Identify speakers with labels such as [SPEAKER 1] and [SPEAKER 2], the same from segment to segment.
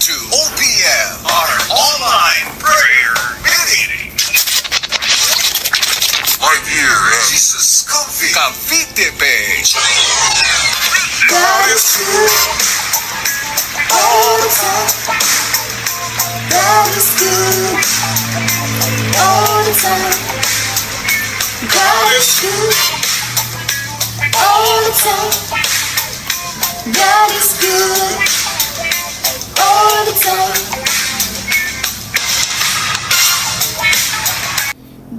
[SPEAKER 1] to OPM, our online prayer meeting. Right here at Jesus Cavite page.
[SPEAKER 2] God is good all the time. God is good all the time. God is good all the time. God is good all the time.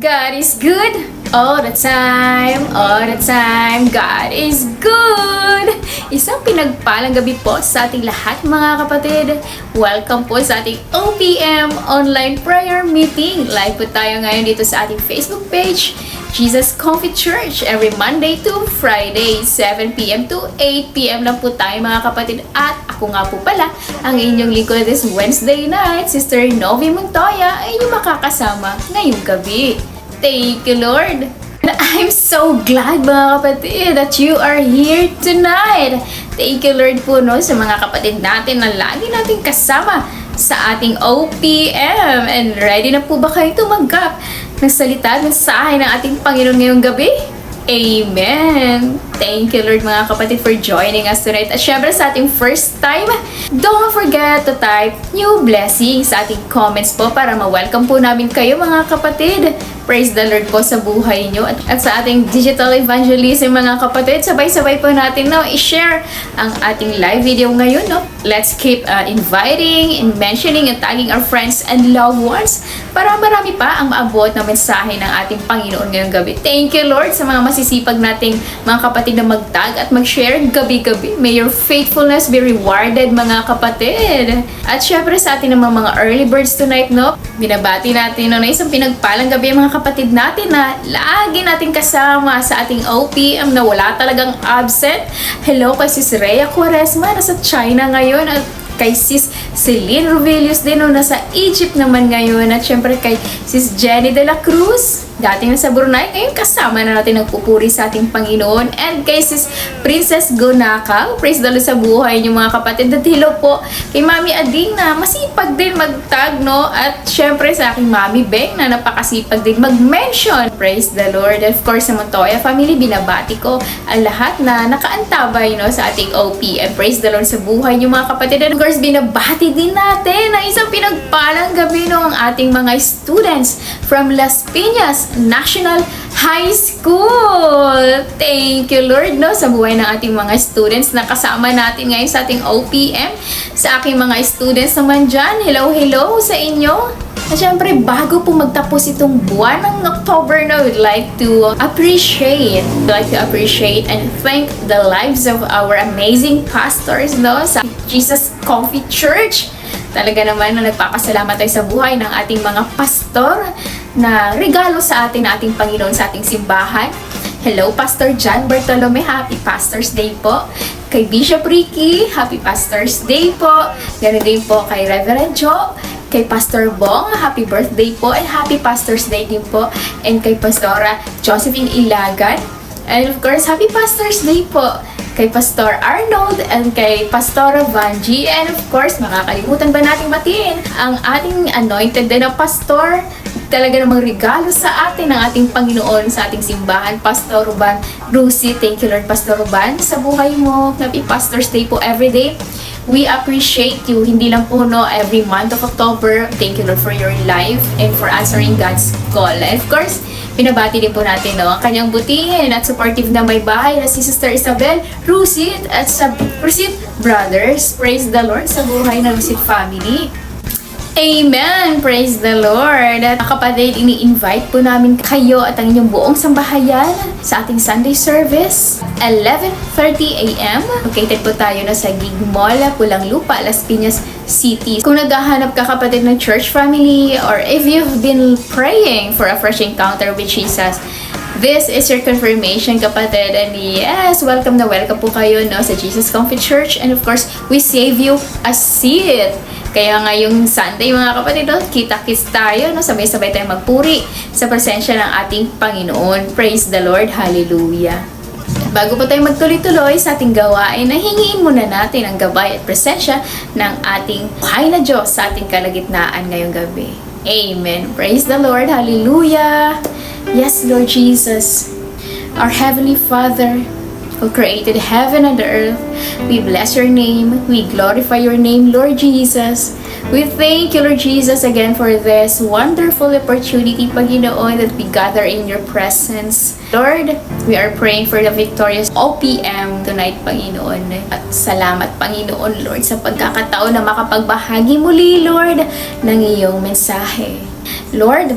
[SPEAKER 2] God is good all the time, all the time. God is good! Isang pinagpalang gabi po sa ating lahat mga kapatid. Welcome po sa ating OPM online prayer meeting. Live po tayo ngayon dito sa ating Facebook page, Jesus Cavite Church, every Monday to Friday, 7 p.m. to 8 p.m. lang po tayo mga kapatid. At ako nga po pala, ang inyong lingkod this Wednesday night, Sister Novi Montoya, ay inyong makakasama ngayong gabi. Thank you, Lord. And I'm so glad mga kapatid that you are here tonight. Thank you, Lord po no, sa mga kapatid natin na lagi nating kasama sa ating OPM. And ready na po ba kayo tumanggap ng salita at mensahe ng ating Panginoon ngayong gabi? Amen! Thank you, Lord, mga kapatid, for joining us tonight. At syempre, sa ating first time, don't forget to type new blessing sa ating comments po para ma-welcome po namin kayo, mga kapatid. Praise the Lord po sa buhay nyo. At sa ating digital evangelism, mga kapatid, sabay-sabay po natin no, i-share ang ating live video ngayon. No? Let's keep inviting and mentioning and tagging our friends and loved ones para marami pa ang maabot na mensahe ng ating Panginoon ngayong gabi. Thank you, Lord, sa mga masisipag nating mga kapatid na mag-tag at mag-share gabi-gabi. May your faithfulness be rewarded, mga kapatid. At syempre sa ating naman mga early birds tonight, no? Binabati natin no, na isang pinagpalang gabi mga kapatid natin na lagi natin kasama sa ating OPM na wala talagang absent. Hello kay Sis Rhea Quaresma, nasa China ngayon, at kay Sis Celine Ruvelius din no, nasa Egypt naman ngayon, at syempre kay Sis Jenny de la Cruz, dating nasa Brunei, ngayon kasama na natin nagpupuri sa ating Panginoon, and kay Sis Princess Gonaka. Praise the Lord sa buhay niyo mga kapatid. At hello po kay Mami Ading na masipag din mag-tag no, at syempre sa aking Mami Beng na napakasipag din mag-mention. Praise the Lord. And of course sa Montoya family, binabati ko ang lahat na nakaantabay no, sa ating OPM. Praise the Lord sa buhay niyo mga kapatid. And of course binabati din natin ang isang pinagpalang gabi no, ang ating mga students from Las Piñas National High School. Thank you, Lord, no, sa buhay ng ating mga students na kasama natin ngayon sa ating OPM. Sa aking mga students naman dyan, hello sa inyo. At syempre, bago po magtapos itong buwan ng October, no, we'd like to appreciate and thank the lives of our amazing pastors, no, sa Jesus Cavite Church. Talaga naman na nagpapasalamat tayo sa buhay ng ating mga pastor na regalo sa atin na ating Panginoon sa ating simbahan. Hello, Pastor John Bartolome, Happy Pastor's Day po. Kay Bishop Ricky, Happy Pastor's Day po. Ganun din po kay Reverend Joe. Kay Pastor Bong, happy birthday po and happy Pastor's Day din po. And kay Pastora Josephine Ilagan. And of course, happy Pastor's Day po kay Pastor Arnold and kay Pastora Vanji. And of course, makakalimutan ba nating batiin ang ating anointed din na pastor? Talaga namang regalo sa atin ng ating Panginoon sa ating simbahan, Pastor Ruban Rusi. Thank you, Lord, Pastor Ruban, sa buhay mo. Happy Pastor's Day po everyday. We appreciate you, hindi lang po no, every month of October. Thank you, Lord, for your life and for answering God's call. And of course, pinabati din po natin no, ang kanyang butihin at supportive na may bahay na si Sister Isabel Rusit at sa Rusit Brothers. Praise the Lord sa buhay ng Rusit family. Amen! Praise the Lord! At kapatid, ini-invite po namin kayo at ang inyong buong sambahayan sa ating Sunday service, 11:30 a.m. Located po tayo na sa Gig Mall, Pulang Lupa, Las Piñas City. Kung naghahanap ka kapatid ng church family, or if you've been praying for a fresh encounter with Jesus, this is your confirmation, kapatid. And yes, welcome po kayo no, sa Jesus Cavite Church. And of course, we save you a seat. Kaya ngayong Sunday mga kapatid, no, kita-kits tayo, no, sabay-sabay tayong magpuri sa presensya ng ating Panginoon. Praise the Lord. Hallelujah. Bago pa tayo magtuloy-tuloy sa ating gawain, ay hingiin muna natin ang gabay at presensya ng ating buhay na Diyos sa ating kalagitnaan ngayong gabi. Amen. Praise the Lord. Hallelujah. Yes, Lord Jesus, our Heavenly Father, who created heaven and earth, we bless your name. We glorify your name, Lord Jesus. We thank you, Lord Jesus, again for this wonderful opportunity, Panginoon, that we gather in your presence. Lord, we are praying for the victorious OPM tonight, Panginoon. At salamat, Panginoon, Lord, sa pagkakataon na makapagbahagi muli, Lord, ng iyong mensahe. Lord,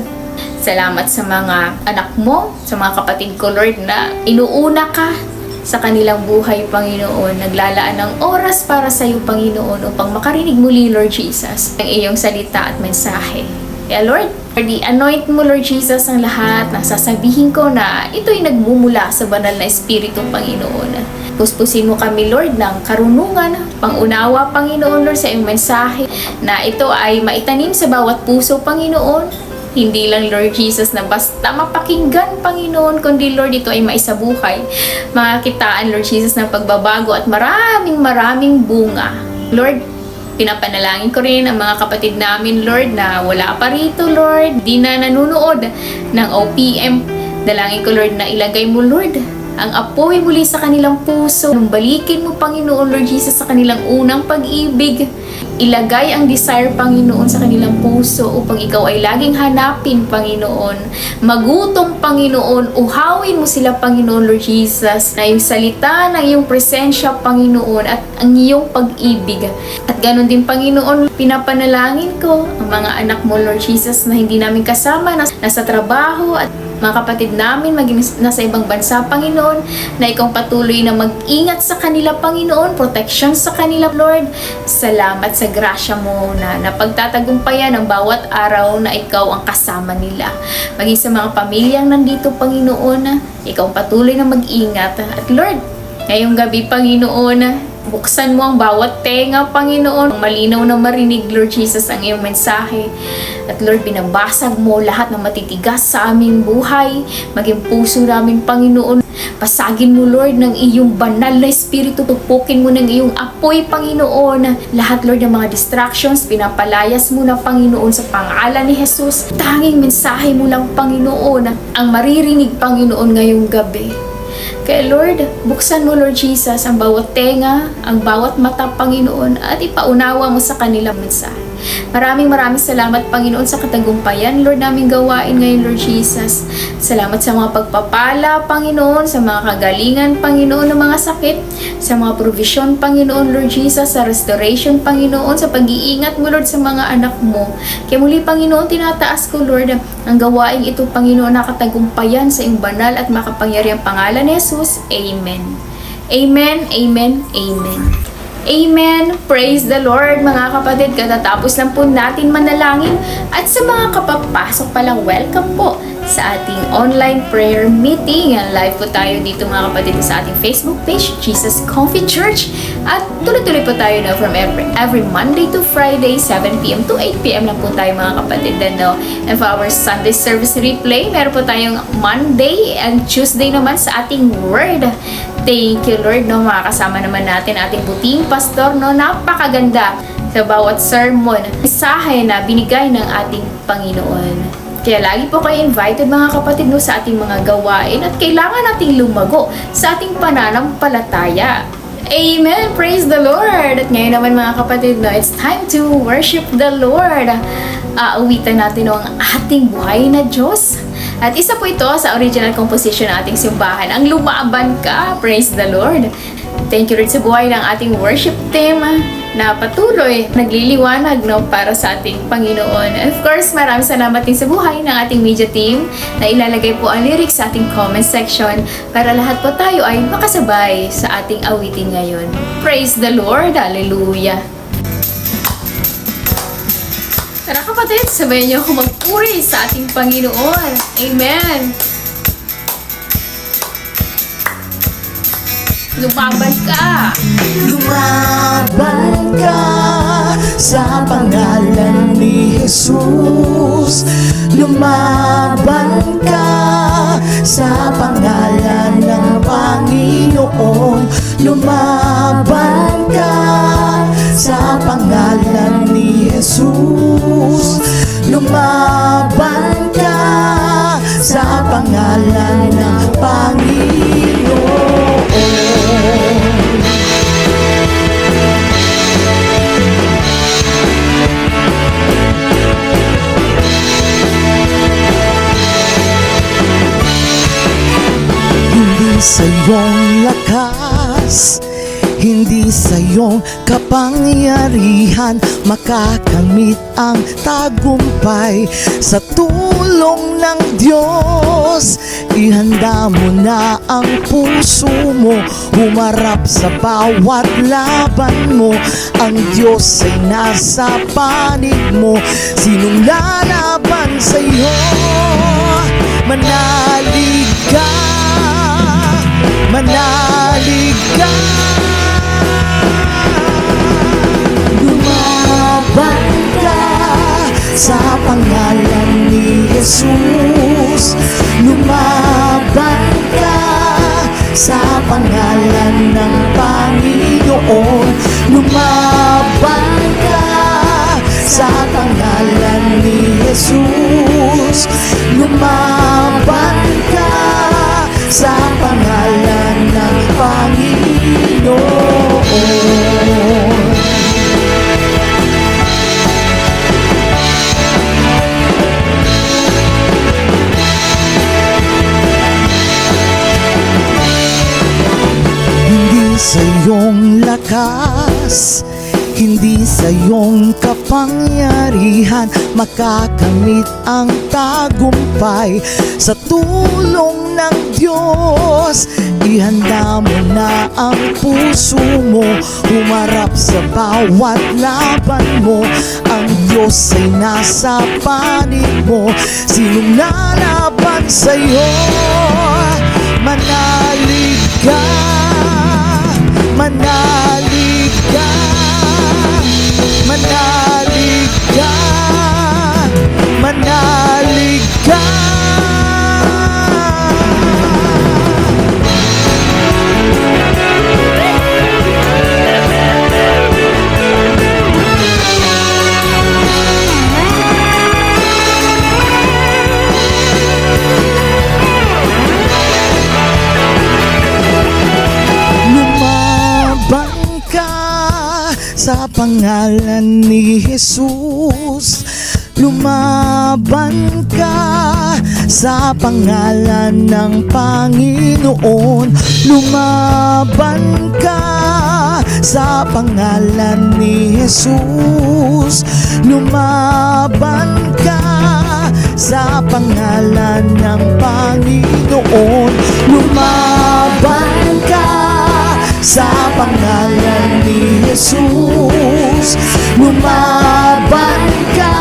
[SPEAKER 2] salamat sa mga anak mo, sa mga kapatid ko, Lord, na inuuna ka sa kanilang buhay, Panginoon. Naglalaan ng oras para sa iyo, Panginoon, upang makarinig muli, Lord Jesus, ng iyong salita at mensahe. Kaya, Lord, anoint mo, Lord Jesus, ang lahat na sasabihin ko na ito'y nagmumula sa banal na Espiritu, Panginoon. Puspusin mo kami, Lord, ng karunungan, pangunawa, Panginoon, Lord, sa iyong mensahe, na ito ay maitanim sa bawat puso, Panginoon. Hindi lang, Lord Jesus, na basta mapakinggan, Panginoon, kundi, Lord, ito ay maisabuhay. Makakitaan, Lord Jesus, ng pagbabago at maraming bunga. Lord, pinapanalangin ko rin ang mga kapatid namin, Lord, na wala pa rito, Lord, di na nanunood ng OPM. Dalangin ko, Lord, na ilagay mo, Lord, ang apoy muli sa kanilang puso. Balikin mo, Panginoon, Lord Jesus, sa kanilang unang pag-ibig. Ilagay ang desire, Panginoon, sa kanilang puso upang ikaw ay laging hanapin, Panginoon. Magutom, Panginoon. Uhawin mo sila, Panginoon, Lord Jesus, na yung salita ng iyong presensya, Panginoon, at ang iyong pag-ibig. At ganun din, Panginoon, pinapanalangin ko ang mga anak mo, Lord Jesus, na hindi namin kasama, nasa trabaho, at mga kapatid namin, maging nasa ibang bansa, Panginoon, na ikaw patuloy na mag-ingat sa kanila, Panginoon, protection sa kanila, Lord. Salamat sa grasya mo na napagtatagumpayan ang bawat araw na ikaw ang kasama nila. Maging sa mga pamilyang nandito, Panginoon, ikaw patuloy na mag-ingat. At Lord, ngayong gabi, Panginoon, buksan mo ang bawat tenga, Panginoon. Malinaw na marinig, Lord Jesus, ang iyong mensahe. At Lord, binabasag mo lahat ng matitigas sa aming buhay. Maging puso namin, Panginoon. Pasagin mo, Lord, ng iyong banal na Espiritu. Tupukin mo ng iyong apoy, Panginoon. Lahat, Lord, ng mga distractions, pinapalayas mo na, Panginoon, sa pangalan ni Jesus. Tanging mensahe mo lang, Panginoon, ang maririnig, Panginoon, ngayong gabi. Kaya Lord, buksan mo, Lord Jesus, ang bawat tenga, ang bawat mata, Panginoon, at ipaunawa mo sa kanilang mensahe. Maraming salamat, Panginoon, sa katagumpayan, Lord, naming gawain ngayon, Lord Jesus. Salamat sa mga pagpapala, Panginoon, sa mga kagalingan, Panginoon, ng mga sakit, sa mga provision, Panginoon, Lord Jesus, sa restoration, Panginoon, sa pag-iingat mo, Lord, sa mga anak mo. Kaya muli, Panginoon, tinataas ko, Lord, ang gawain ito, Panginoon, na katagumpayan sa iyong banal at makapangyarihang pangalan ni Jesus. Amen. Amen, amen, amen. Amen. Praise the Lord, mga kapatid. Katatapos lang po natin manalangin. At sa mga kapapasok pa lang, welcome po sa ating online prayer meeting. Live po tayo dito, mga kapatid, sa ating Facebook page, Jesus Comfy Church. At tuloy-tuloy po tayo na from every Monday to Friday, 7 p.m. to 8 p.m. lang po tayo, mga kapatid. And for our Sunday service replay, meron po tayong Monday and Tuesday naman sa ating Word. Thank you, Lord, no? Makakasama naman natin ating buting pastor, no? Napakaganda sa bawat sermon, mensahe na binigay ng ating Panginoon. Kaya lagi po kayo invited, mga kapatid, no, sa ating mga gawain at kailangan nating lumago sa ating pananampalataya. Amen! Praise the Lord! At ngayon naman, mga kapatid, no, it's time to worship the Lord. Aawitan natin, no, ang ating buhay na Diyos. At isa po ito sa original composition ng ating simbahan, ang Lumaban Ka. Praise the Lord! Thank you, Lord, sa buhay ng ating worship team na patuloy nagliliwanag, no, para sa ating Panginoon. And of course, maraming salamat din sa buhay ng ating media team na ilalagay po ang lyrics sa ating comment section para lahat po tayo ay makasabay sa ating awitin ngayon. Praise the Lord! Hallelujah! Tara, kapatid, sabayan niyo ako magpuri sa ating Panginoon. Amen! Lumaban ka!
[SPEAKER 3] Lumaban ka sa pangalan ni Jesus. Lumaban ka sa pangalan ng Panginoon. Lumaban ka sa pangalan ni Jesus. Lumaban ka sa pangalan ng Panginoon. Hindi sa iyong lakas, hindi sa iyong kapangyarihan makakamit ang tagumpay. Sa tulong ng Diyos, ihanda mo na ang puso mo, humarap sa bawat laban mo. Ang Diyos ay nasa panig mo, sinong lalaban sa iyo? Manalig ka, manalig ka. Lumaban ka sa pangalan ni Jesus. Lumaban ka sa pangalan ng Panginoon. Lumaban ka sa pangalan ni Jesus. Lumaban ka sa pangalan ng Panginoon. Hindi sa iyong lakas, hindi sa iyong kapangyarihan makakamit ang tagumpay. Sa tulong ng Diyos, ihanda mo na ang puso mo, humarap sa bawat laban mo. Ang Diyos ay nasa panig mo, sinong lalaban sa iyo? Manalig ka, manalig ka, manalig ka, manalig ka. Lumaban ka sa pangalan ni Jesus. Lumaban ka sa pangalan ng Panginoon. Lumaban ka sa pangalan ni Jesus. Lumaban ka sa pangalan ng Panginoon. Lumaban ka sa pangalan ni Jesus. Lumaban ka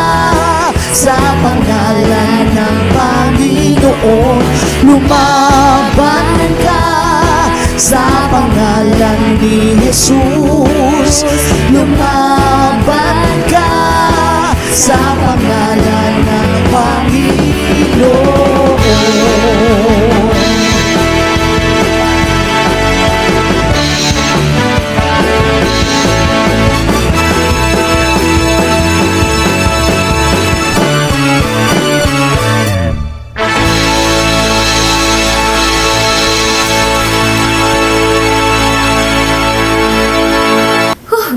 [SPEAKER 3] sa pangalan ng Panginoon. Lumaban ka sa pangalan ni Jesus. Lumaban ka sa pangalan ng Panginoon.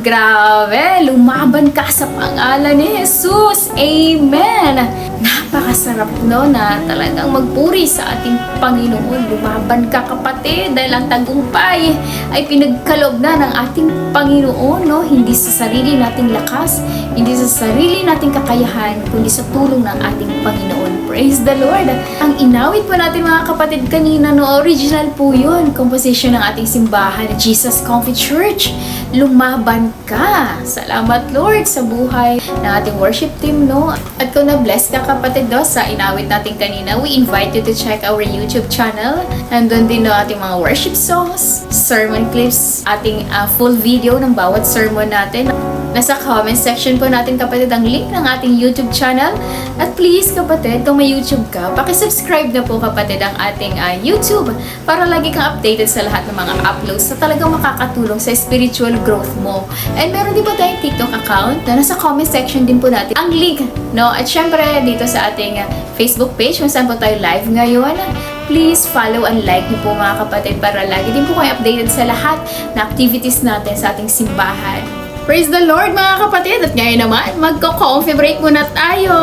[SPEAKER 2] Grabe, lumaban ka sa pangalan ni Jesus. Amen! Napakasarap no na talagang magpuri sa ating Panginoon. Lumaban ka kapatid dahil ang tagumpay ay pinagkaloob na ng ating Panginoon, no? Hindi sa sarili nating lakas, hindi sa sarili nating kakayahan, kundi sa tulong ng ating Panginoon. Praise the Lord! Ang inawit po natin mga kapatid kanina, no? Original po yun. Composition ng ating simbahan, Jesus Comfy Church. Lumaban ka. Salamat Lord sa buhay ng ating worship team, no? At kung na-bless ka kapatid do sa inawit natin kanina, we invite you to check our YouTube channel. Nandun din no ating mga worship songs, sermon clips, ating full video ng bawat sermon natin. Nasa comment section po natin kapatid ang link ng ating YouTube channel. At please kapatid, kung may YouTube ka, pakisubscribe na po kapatid ang ating YouTube para lagi kang updated sa lahat ng mga uploads na talagang makakatulong sa spiritual growth mo. And meron din po tayong TikTok account na nasa comment section din po natin ang link, no? At syempre dito sa ating Facebook page kung saan po tayo live ngayon. Please follow and like niyo po mga kapatid para lagi din po kayo updated sa lahat na activities natin sa ating simbahan. Praise the Lord mga kapatid! At ngayon naman, magko-coffee break muna tayo!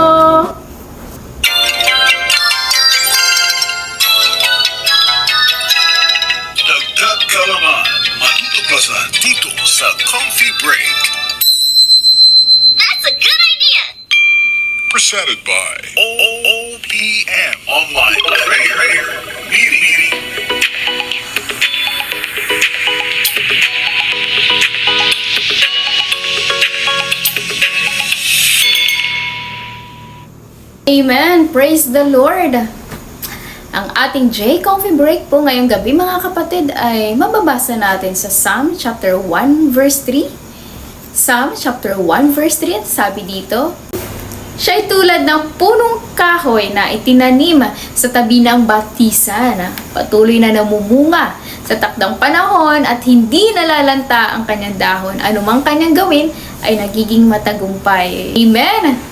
[SPEAKER 1] Dagdag kalaman, matutuklasan dito sa Coffee Break.
[SPEAKER 4] That's a good idea!
[SPEAKER 1] Presented by OPM Online Prayer Meeting.
[SPEAKER 2] Amen! Praise the Lord! Ang ating J Coffee Break po ngayong gabi mga kapatid ay mababasa natin sa Psalm chapter 1 verse 3. Psalm chapter 1 verse 3 at sabi dito, siya ay tulad ng punong kahoy na itinanim sa tabi ng batisan. Patuloy na namumunga sa takdang panahon at hindi nalalanta ang kanyang dahon. Anumang kanyang gawin ay nagiging matagumpay. Amen!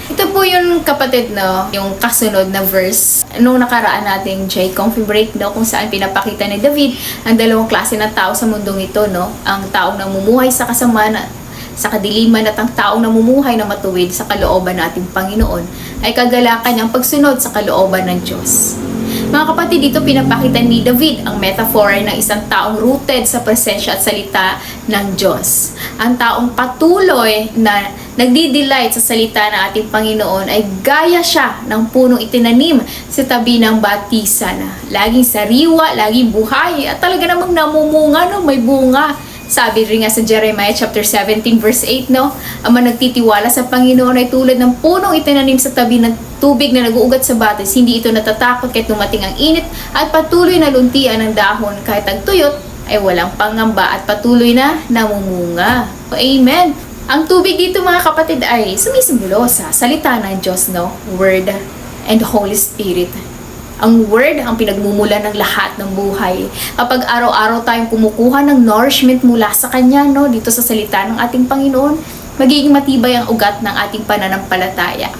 [SPEAKER 2] Ito po yung kapatid, no, yung kasunod na verse nung nakaraan nating J Coffee Break, no, kung saan pinapakita ni David ang dalawang klase ng tao sa mundong ito, no, ang taong namumuhay sa kasamaan sa kadiliman at ang taong namumuhay na matuwid sa kalooban ng ating Panginoon ay kagalakan ang pagsunod sa kalooban ng Diyos. Mga kapatid, dito pinapakita ni David ang metaphor ng isang taong rooted sa presensya at salita ng Diyos. Ang taong patuloy na nagdi-delight sa salita ng ating Panginoon ay gaya siya ng punong itinanim sa tabi ng batisan. Laging sariwa, laging buhay at talaga namang namumunga, no, may bunga. Sabi rin nga sa Jeremiah chapter 17 verse 8, no, ang mga nagtitiwala sa Panginoon ay tulad ng punong itinanim sa tabi ng tubig na nag-uugat sa batis. Hindi ito natatakot kahit dumating ang init at patuloy na luntian ng dahon kahit tagtuyot ay walang pangamba at patuloy na namumunga. Amen! Ang tubig dito mga kapatid ay sumisimbolo sa salita ng Diyos, no? Word and Holy Spirit. Ang Word ang pinagmumulan ng lahat ng buhay. Kapag araw-araw tayong kumukuha ng nourishment mula sa Kanya, no, dito sa salita ng ating Panginoon, magiging matibay ang ugat ng ating pananampalataya.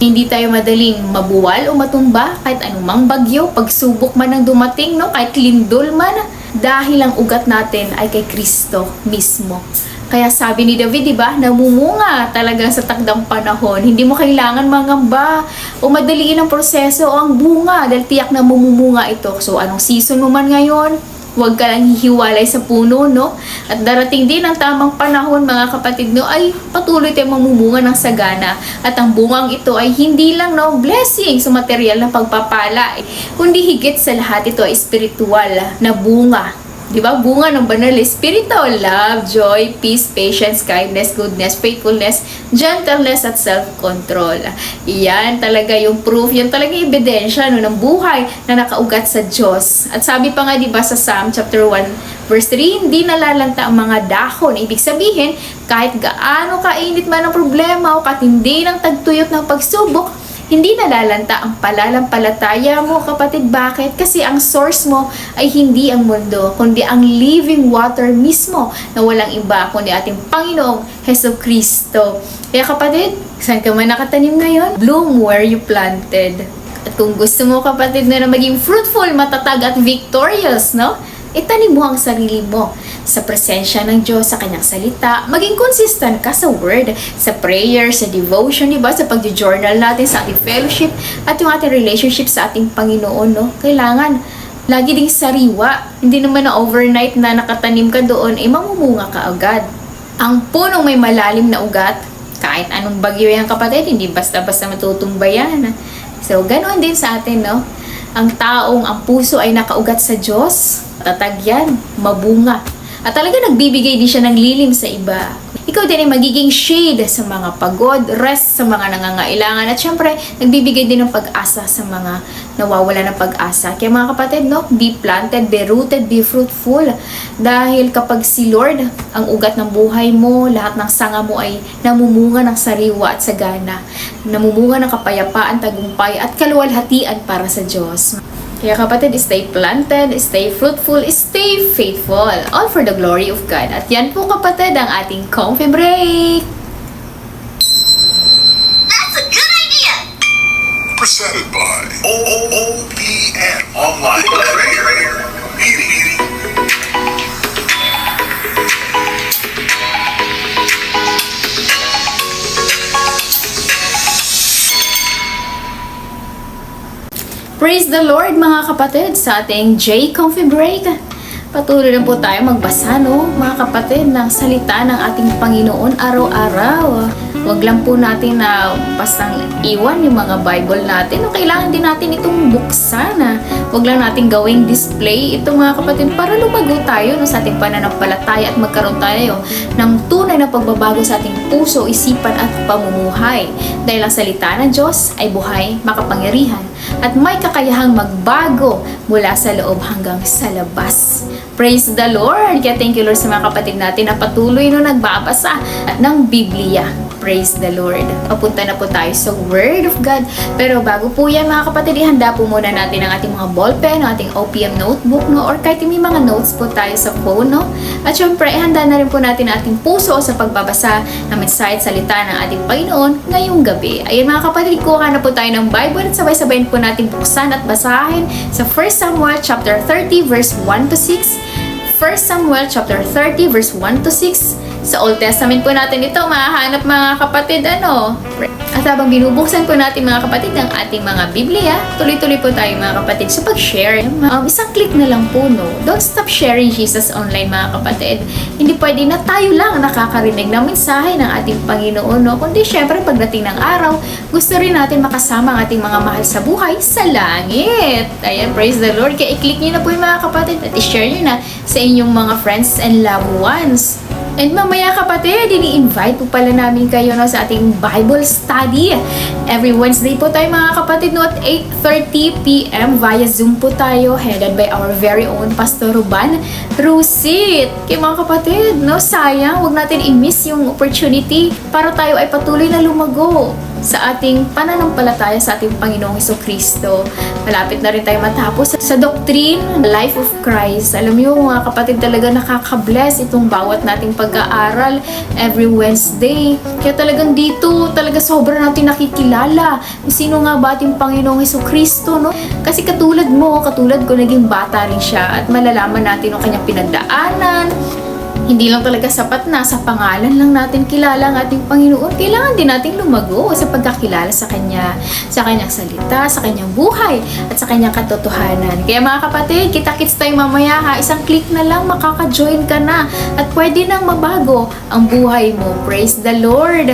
[SPEAKER 2] Hindi tayo madaling mabuwal o matumba kahit anumang bagyo, pagsubok man ang dumating, no, kahit lindol man, dahil ang ugat natin ay kay Kristo mismo. Kaya sabi ni David, diba, namumunga talaga sa takdang panahon. Hindi mo kailangan mangamba o madaliin ang proseso o ang bunga dahil tiyak na mamumunga ito. So, anong season mo man ngayon, huwag ka lang hihiwalay sa puno, no? At darating din ang tamang panahon, mga kapatid, no, ay patuloy tayong mamumunga ng sagana. At ang bungang ito ay hindi lang, no, blessing sa material na pagpapala, kundi higit sa lahat ito ay spiritual na bunga. Diba? Bunga ng banal espiritu, love, joy, peace, patience, kindness, goodness, faithfulness, gentleness, at self-control. Iyan talaga yung proof, yan talaga yung ebidensya, no, ng buhay na nakaugat sa Diyos. At sabi pa nga, diba, sa Psalm chapter 1 verse 3, hindi nalalanta ang mga dahon. Ibig sabihin, kahit gaano kainit man ang problema o katindi ng tagtuyot ng pagsubok, hindi nalalanta ang palalampalataya mo, kapatid. Bakit? Kasi ang source mo ay hindi ang mundo, kundi ang living water mismo na walang iba kundi ating Panginoong Jesucristo. Kaya kapatid, saan ka man nakatanim ngayon? Bloom where you planted. At kung gusto mo, kapatid, na maging fruitful, matatag at victorious, no? Itanim mo ang sarili mo sa presensya ng Diyos, sa Kanyang salita. Maging consistent ka sa word, sa prayer, sa devotion, diba? Sa pag-journal natin, sa ating fellowship, at yung ating relationship sa ating Panginoon, no? Kailangan lagi ding sariwa. Hindi naman na overnight na nakatanim ka doon, mamumunga ka agad. Ang punong may malalim na ugat, kahit anong bagyo yan, kapatid, hindi basta-basta matutumba yan. So, ganoon din sa atin, no? Ang taong ang puso ay nakaugat sa Diyos, tatag yan, mabunga. At talaga nagbibigay din siya ng lilim sa iba. Ikaw ikaw din ay magiging shade sa mga pagod, rest sa mga nangangailangan, at syempre, nagbibigay din ng pag-asa sa mga nawawala ng pag-asa. Kaya mga kapatid, no, be planted, be rooted, be fruitful. Dahil kapag si Lord, ang ugat ng buhay mo, lahat ng sanga mo ay namumunga ng sariwa at sagana. Namumunga ng kapayapaan, tagumpay, at kaluwalhatian para sa Diyos. Kaya kapatid, stay planted, stay fruitful, stay faithful. All for the glory of God. At yan po kapatid ang ating coffee break.
[SPEAKER 1] That's a good idea. Presented by OOPM Online Prayer Meeting.
[SPEAKER 2] Praise the Lord mga kapatid sa ating J Coffee Break. Patuloy lang po tayo magbasa, no, mga kapatid, ng salita ng ating Panginoon araw-araw. Huwag lang po natin na bastang iwan yung mga Bible natin. Kailangan din natin itong buksan. Huwag lang natin gawing display ito mga kapatid para lumago tayo, no, sa ating pananampalataya at magkaroon tayo ng tunay na pagbabago sa ating puso, isipan at pamumuhay. Dahil ang salita ng Diyos ay buhay, makapangyarihan at may kakayahang magbago mula sa loob hanggang sa labas. Praise the Lord! Kaya thank you Lord sa mga kapatid natin na patuloy no nagbabasa ng Biblia. Praise the Lord. Papunta na po tayo sa Word of God. Pero bago po yan mga kapatid, ihanda po muna natin ang ating mga ballpen, ang ating OPM notebook, no? Or kahit may mga notes po tayo sa phone, no? At syempre, ihanda na rin po natin ang ating puso sa pagbabasa ng mensahe at salita ng ating Panginoon ngayong gabi. Ayun mga kapatid, kuha na po tayo ng Bible at sabay-sabayin po natin buksan at basahin sa 1 Samuel chapter 30 verse 1 to 6. 1 Samuel chapter 30 verse 1 to 6. Sa Old Testament po natin ito mahahanap mga kapatid, ano. At habang binubuksan po natin mga kapatid ang ating mga Biblia, tuloy-tuloy po tayo mga kapatid sa pag-share. Isang click na lang po, no. Don't stop sharing Jesus online mga kapatid. Hindi pwede na tayo lang nakakarinig ng mensahe ng ating Panginoon, no. Kundi syempre pagdating ng araw, gusto rin natin makasama ang ating mga mahal sa buhay sa langit. Ayan, praise the Lord. Kaya i-click nyo na po yung mga kapatid at i-share nyo na sa inyong mga friends and loved ones. And mamaya kapatid, ini-invite po pala namin kayo, no, sa ating Bible study. Every Wednesday po tayo mga kapatid, no, at 8:30 p.m. via Zoom po tayo, headed by our very own Pastor Ruban Rusit. Kaya mga kapatid, no, sayang, wag natin i-miss yung opportunity para tayo ay patuloy na lumago sa ating pananampalataya sa ating Panginoong Hesukristo. Malapit na rin tayo matapos sa doctrine, life of Christ. Alam niyo mga kapatid, talaga nakaka-bless itong bawat nating pag-aaral every Wednesday. Kaya talagang dito, talaga sobra natin nakikilala kung sino nga ba ating Panginoong Hesukristo, no? Kasi katulad mo, katulad ko, naging bata rin siya at malalaman natin ang kanyang pinagdaanan. Hindi lang talaga sapat na sa pangalan lang natin kilala ang ating Panginoon. Kailangan din nating lumago sa pagkakilala sa Kanya, sa Kanyang salita, sa Kanyang buhay, at sa Kanyang katotohanan. Kaya mga kapatid, kita-kits tayo mamaya ha. Isang click na lang, makaka-join ka na. At pwede nang mabago ang buhay mo. Praise the Lord!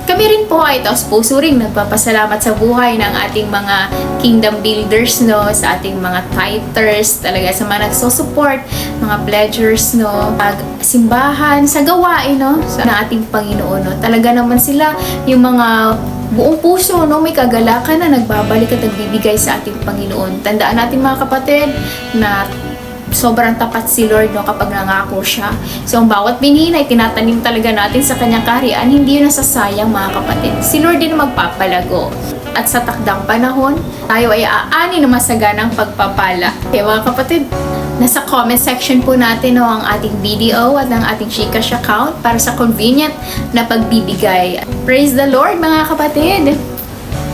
[SPEAKER 2] Kami rin po ay taos puso ring nagpapasalamat sa buhay ng ating mga kingdom builders, no, sa ating mga tithers, talaga sa mga nagsusupport, mga pledgers, no, simbahan, sa gawain, no, sa ating Panginoon, no. Talaga naman sila yung mga buong puso, no, may kagalakan na nagbabalik at nagbibigay sa ating Panginoon. Tandaan natin mga kapatid na sobrang tapat si Lord, no, kapag nangako siya. So, ang bawat binhi ay tinatanim talaga natin sa kanyang kaharian, hindi yun nasasayang mga kapatid. Si Lord din magpapalago. At sa takdang panahon, tayo ay aani na masaganang pagpapala. Kaya mga kapatid, nasa comment section po natin, no, ang ating video at ang ating Gcash account para sa convenient na pagbibigay. Praise the Lord mga kapatid!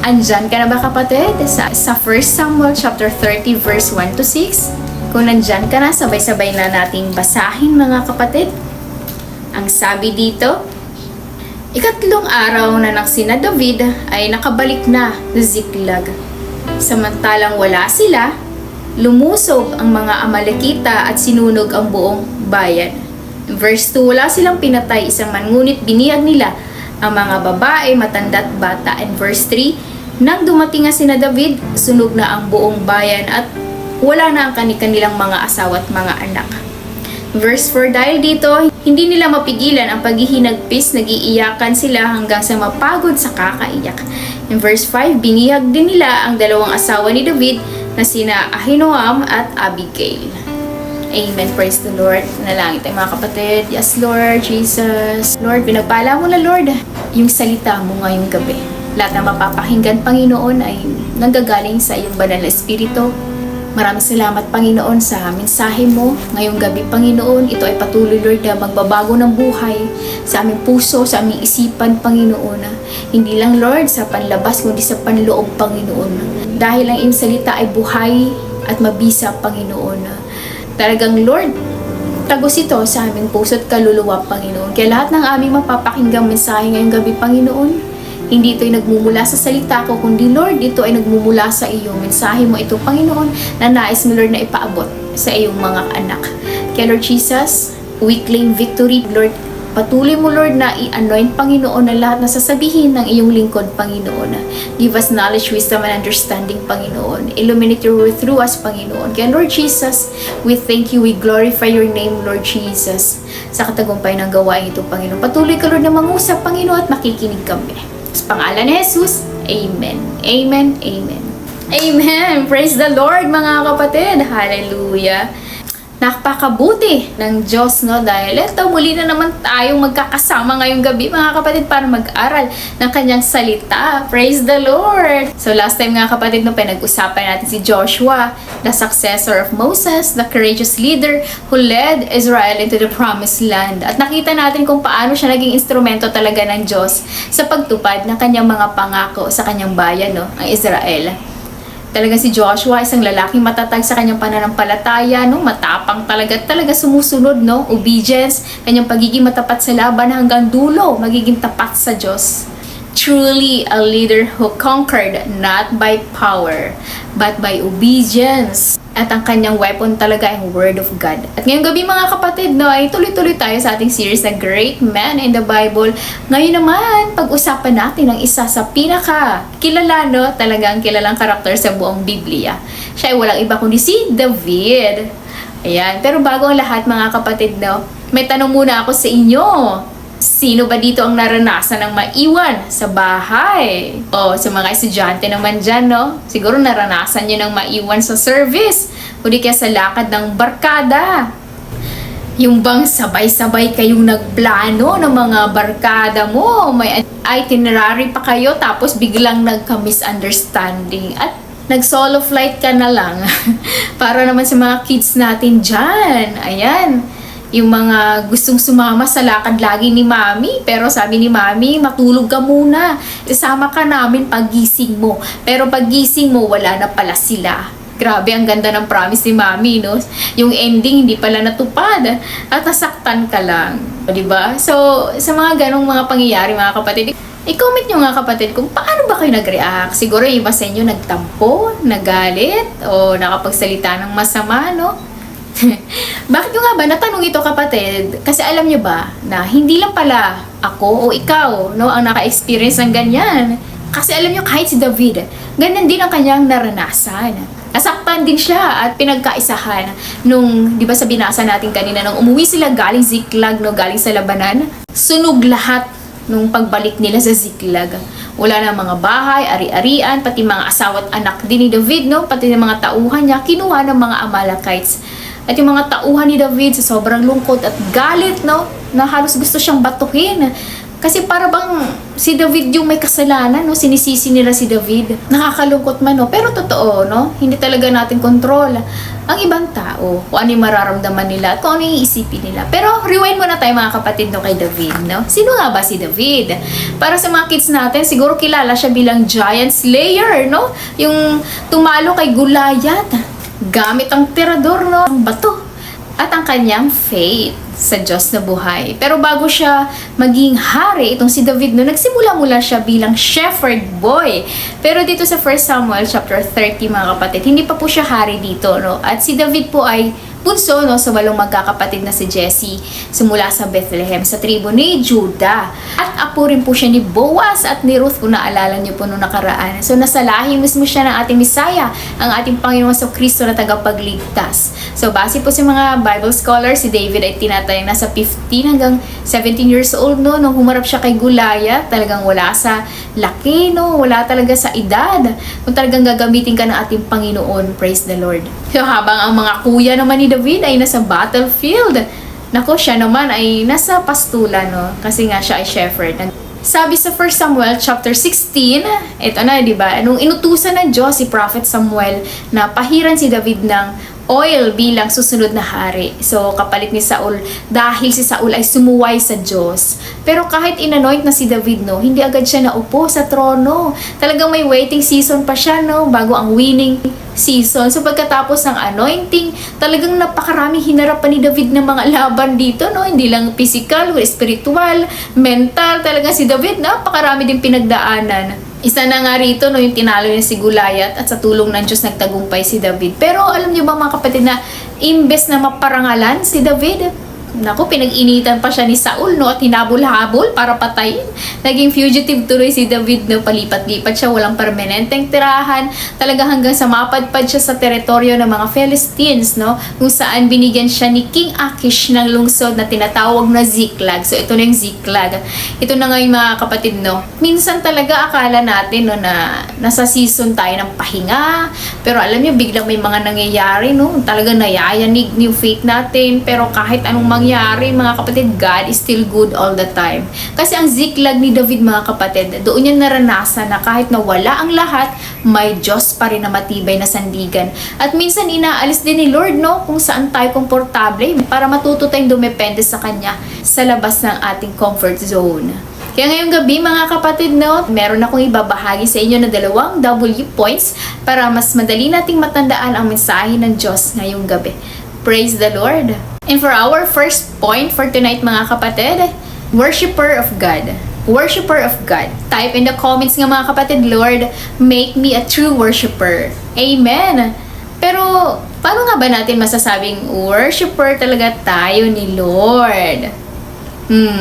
[SPEAKER 2] Andyan ka na ba kapatid? Sa 1 Samuel chapter 30 verse 1 to 6. Kung nandyan ka na, sabay-sabay na nating basahin mga kapatid. Ang sabi dito, ikatlong araw na ng sina David ay nakabalik na sa Ziklag. Samantalang wala sila, lumusob ang mga Amalekita at sinunog ang buong bayan. Verse 2, wala silang pinatay isang man, ngunit biniyag nila ang mga babae, matanda at bata. And verse 3, nang dumating nga sina David, sunog na ang buong bayan at wala na ang kanilang mga asawa at mga anak. Verse 4, dahil dito, hindi nila mapigilan ang paghihinagpis, nagiiyakan sila hanggang sa mapagod sa kakaiyak. In verse 5, binihag din nila ang dalawang asawa ni David na sina Ahinoam at Abigail. Amen. Praise the Lord. Nalangin tayo mga kapatid. Yes, Lord Jesus. Lord, pinagpala mo na, Lord, yung salita mo ngayong gabi. Lahat na mapapakinggan, Panginoon, ay nanggagaling sa iyong banal na espiritu. Maraming salamat, Panginoon, sa mensahe mo ngayong gabi, Panginoon. Ito ay patuloy, Lord, na magbabago ng buhay sa aming puso, sa aming isipan, Panginoon. Hindi lang, Lord, sa panlabas, kundi sa panloob, Panginoon. Dahil ang iyong salita ay buhay at mabisa, Panginoon. Talagang, Lord, tagos ito sa aming puso at kaluluwa, Panginoon. Kaya lahat ng aming mapapakinggang mensahe ngayong gabi, Panginoon, hindi ito ay nagmumula sa salita ko, kundi Lord, ito ay nagmumula sa iyo. Mensahe mo ito, Panginoon, na nais mo, Lord, na ipaabot sa iyong mga anak. Kaya Lord Jesus, we claim victory, Lord. Patuloy mo, Lord, na i-anoint, Panginoon, na lahat na sasabihin ng iyong lingkod, Panginoon. Give us knowledge, wisdom, and understanding, Panginoon. Illuminate your word through us, Panginoon. Kaya Lord Jesus, we thank you, we glorify your name, Lord Jesus, sa katagumpay ng gawain ito, Panginoon. Patuloy ka, Lord, na mangusap, Panginoon, at makikinig kami. Sa pangalan ni Jesus, Amen. Amen. Amen. Amen. Praise the Lord, mga kapatid. Hallelujah. Napakabuti ng Diyos, no? Dahil ito, muli na naman tayong magkakasama ngayong gabi, mga kapatid, para mag-aral ng kanyang salita. Praise the Lord! So, last time, mga kapatid, no, pinag-usapan natin si Joshua, the successor of Moses, the courageous leader who led Israel into the promised land. At nakita natin kung paano siya naging instrumento talaga ng Diyos sa pagtupad ng kanyang mga pangako sa kanyang bayan, no, ang Israel. Talaga si Joshua, isang lalaking matatag sa kanyang pananampalataya, no? Matapang talaga sumusunod, no? Obedience, kanyang pagiging matapat sa laban hanggang dulo, magiging tapat sa Diyos. Truly a leader who conquered not by power, but by obedience. At ang kanyang weapon talaga ay Word of God. At ngayong gabi, mga kapatid, no, ay tuloy-tuloy tayo sa ating series na Great Men in the Bible. Ngayon naman, pag-usapan natin ang isa sa pinaka-kilala, no, talagang kilalang karakter sa buong Biblia. Siya ay walang iba kundi si David. Ayan. Pero bago ang lahat, mga kapatid, no, may tanong muna ako sa inyo. Sino ba dito ang naranasan ng maiwan sa bahay? O, sa mga estudyante naman dyan, no? Siguro naranasan nyo ng maiwan sa service. O di kaya sa lakad ng barkada. Yung bang sabay-sabay kayong nagplano ng mga barkada mo. May itinerary pa kayo tapos biglang nagka-misunderstanding. At nag-solo flight ka na lang. Para naman sa mga kids natin dyan. Ayan. Yung mga gustong sumama sa lakad lagi ni Mami, pero sabi ni Mami, matulog ka muna. Isama ka namin paggising mo. Pero paggising mo, wala na pala sila. Grabe, ang ganda ng promise ni Mami, no? Yung ending, hindi pala natupad. At nasaktan ka lang. O, diba? So, sa mga ganong mga pangyayari, mga kapatid, i-comment nyo nga, kapatid, kung paano ba kayo nag-react. Siguro yung iba sa inyo nagtampo, nagalit, o nakapagsalita ng masama, no? Bakit nyo nga ba natanong ito, kapatid? Kasi alam nyo ba na hindi lang pala ako o ikaw, no, ang naka-experience ng ganyan. Kasi alam nyo, kahit si David, ganyan din ang kanyang naranasan. Nasaktan din siya at pinagkaisahan nung, di ba sa binasa natin kanina, nung umuwi sila galing Ziklag, no, galing sa labanan, sunog lahat nung pagbalik nila sa Ziklag. Wala na mga bahay, ari-arian, pati mga asawa at anak din ni David, no, pati ng mga tauhan niya, kinuha ng mga Amalekites. At yung mga tauhan ni David sa sobrang lungkot at galit, no, na halos gusto siyang batuhin. Kasi para bang si David yung may kasalanan, no, sinisisi nila si David. Nakakalungkot man, no, pero totoo, no, hindi talaga natin control ang ibang tao, kung ano yung mararamdaman nila at kung ano yung iisipin nila. Pero rewind muna tayo, mga kapatid, no, kay David, no. Sino nga ba si David? Para sa mga kids natin, siguro kilala siya bilang giant slayer, no, yung tumalo kay Goliath gamit ang tirador, no, ang bato at ang kanyang faith sa Diyos na buhay. Pero bago siya maging hari, itong si David, no, nagsimula mula siya bilang shepherd boy. Pero dito sa 1 Samuel chapter 30, mga kapatid, hindi pa po siya hari dito, no? At si David po ay bunso, no, sa 8 magkakapatid na si Jesse, simula sa Bethlehem, sa tribo ni Judah. At apo rin po siya ni Boaz at ni Ruth, kung naalala niyo po nung nakaraan. So nasa lahi mismo siya ng ating Messiah, ang ating Panginoon sa Kristo na tagapagligtas. So base po sa mga Bible scholars, si David ay tinatayang nasa 15 hanggang 17 years old, no, nung humarap siya kay Goliath. Talagang wala sa laki, no, wala talaga sa edad, kung talagang gagamitin ka ng ating Panginoon. Praise the Lord. So habang ang mga kuya naman ni David ay nasa battlefield, nako, siya naman ay nasa pastulan, no, kasi nga siya ay shepherd. Sabi sa 1 Samuel chapter 16, ito na, di ba? Nung inutusan ng Diyos si Prophet Samuel na pahiran si David ng oil bilang susunod na hari. So, kapalit ni Saul, dahil si Saul ay sumuway sa Diyos. Pero kahit inanoint na si David, no, hindi agad siya naupo sa trono. Talagang may waiting season pa siya, no, bago ang winning season. So, pagkatapos ng anointing, talagang napakaraming hinarapan ni David ng mga laban dito, no? Hindi lang physical, spiritual, mental. Talagang si David, napakarami din pinagdaanan. Isa na nga rito, no, yung tinalo niya si Goliath, at sa tulong ng Diyos nagtagumpay si David. Pero alam niyo ba mga kapatid na imbes na maparangalan si David, naku, pinag-initan pa siya ni Saul, no, at hinabol-habol para patayin. Naging fugitive tuloy si David, no, palipat-lipat siya, walang permanenteng tirahan, talaga hanggang sa mapadpad siya sa teritoryo ng mga Philistines, no, kung saan binigyan siya ni King Achish ng lungsod na tinatawag na Ziklag. So ito na yung Ziklag. Ito na nga yung mga kapatid, no. Minsan talaga akala natin, no, na nasa season tayo ng pahinga, pero alam niyo, biglang may mga nangyayari, no, talagang nayayanig yung faith natin. Pero kahit anong mangyari, mga kapatid, God is still good all the time. Kasi ang Ziklag ni David, mga kapatid, doon niya naranasan na kahit na wala ang lahat, may Diyos pa rin na matibay na sandigan. At minsan inaalis din ni Lord, no, kung saan tayo komportable para matuto tayong dumepende sa Kanya sa labas ng ating comfort zone. Kaya ngayong gabi, mga kapatid, no, meron akong ibabahagi sa inyo na 2 W points para mas madali nating matandaan ang mensahe ng Diyos ngayong gabi. Praise the Lord! And for our first point for tonight, mga kapatid, worshiper of God. Worshiper of God. Type in the comments nga, mga kapatid, Lord, make me a true worshiper. Amen! Pero, paano nga ba natin masasabing worshiper talaga tayo ni Lord?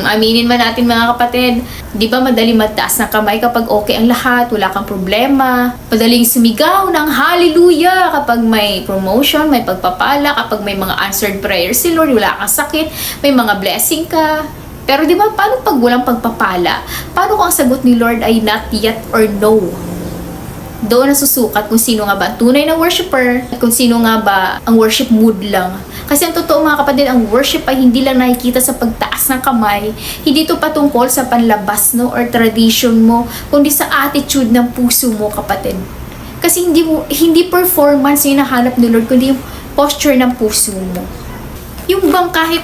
[SPEAKER 2] Aminin man natin, mga kapatid, di ba madali magtaas ng kamay kapag okay ang lahat, wala kang problema. Madaling sumigaw ng hallelujah kapag may promotion, may pagpapala, kapag may mga answered prayers si Lord, wala kang sakit, may mga blessing ka. Pero di ba, paano pag walang pagpapala? Paano kung ang sagot ni Lord ay not yet or no? Doon nasusukat kung sino nga ba ang tunay na worshiper at kung sino nga ba ang worship mood lang. Kasi ang totoo, mga kapatid, ang worship ay hindi lang nakikita sa pagtaas ng kamay. Hindi ito patungkol sa panlabas, no, or tradition mo, kundi sa attitude ng puso mo, kapatid. Kasi hindi performance yung nahanap ni Lord, kundi yung posture ng puso mo. Yung bang kahit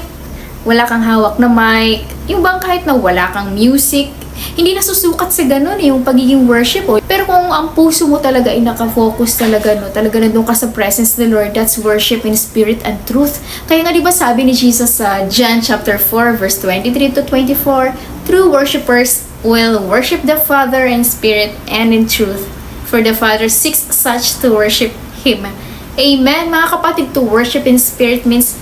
[SPEAKER 2] wala kang hawak na mic, yung bang kahit na wala kang music, hindi nasusukat sa ganun yung pagiging worship. Pero kung ang puso mo talaga ay nakafocus talaga, no, talaga nandun ka sa presence of the Lord, that's worship in spirit and truth. Kaya nga, di ba sabi ni Jesus sa John chapter 4 verse 23 to 24, true worshipers will worship the Father in spirit and in truth, for the Father seeks such to worship Him. Amen, mga kapatid. To worship in spirit means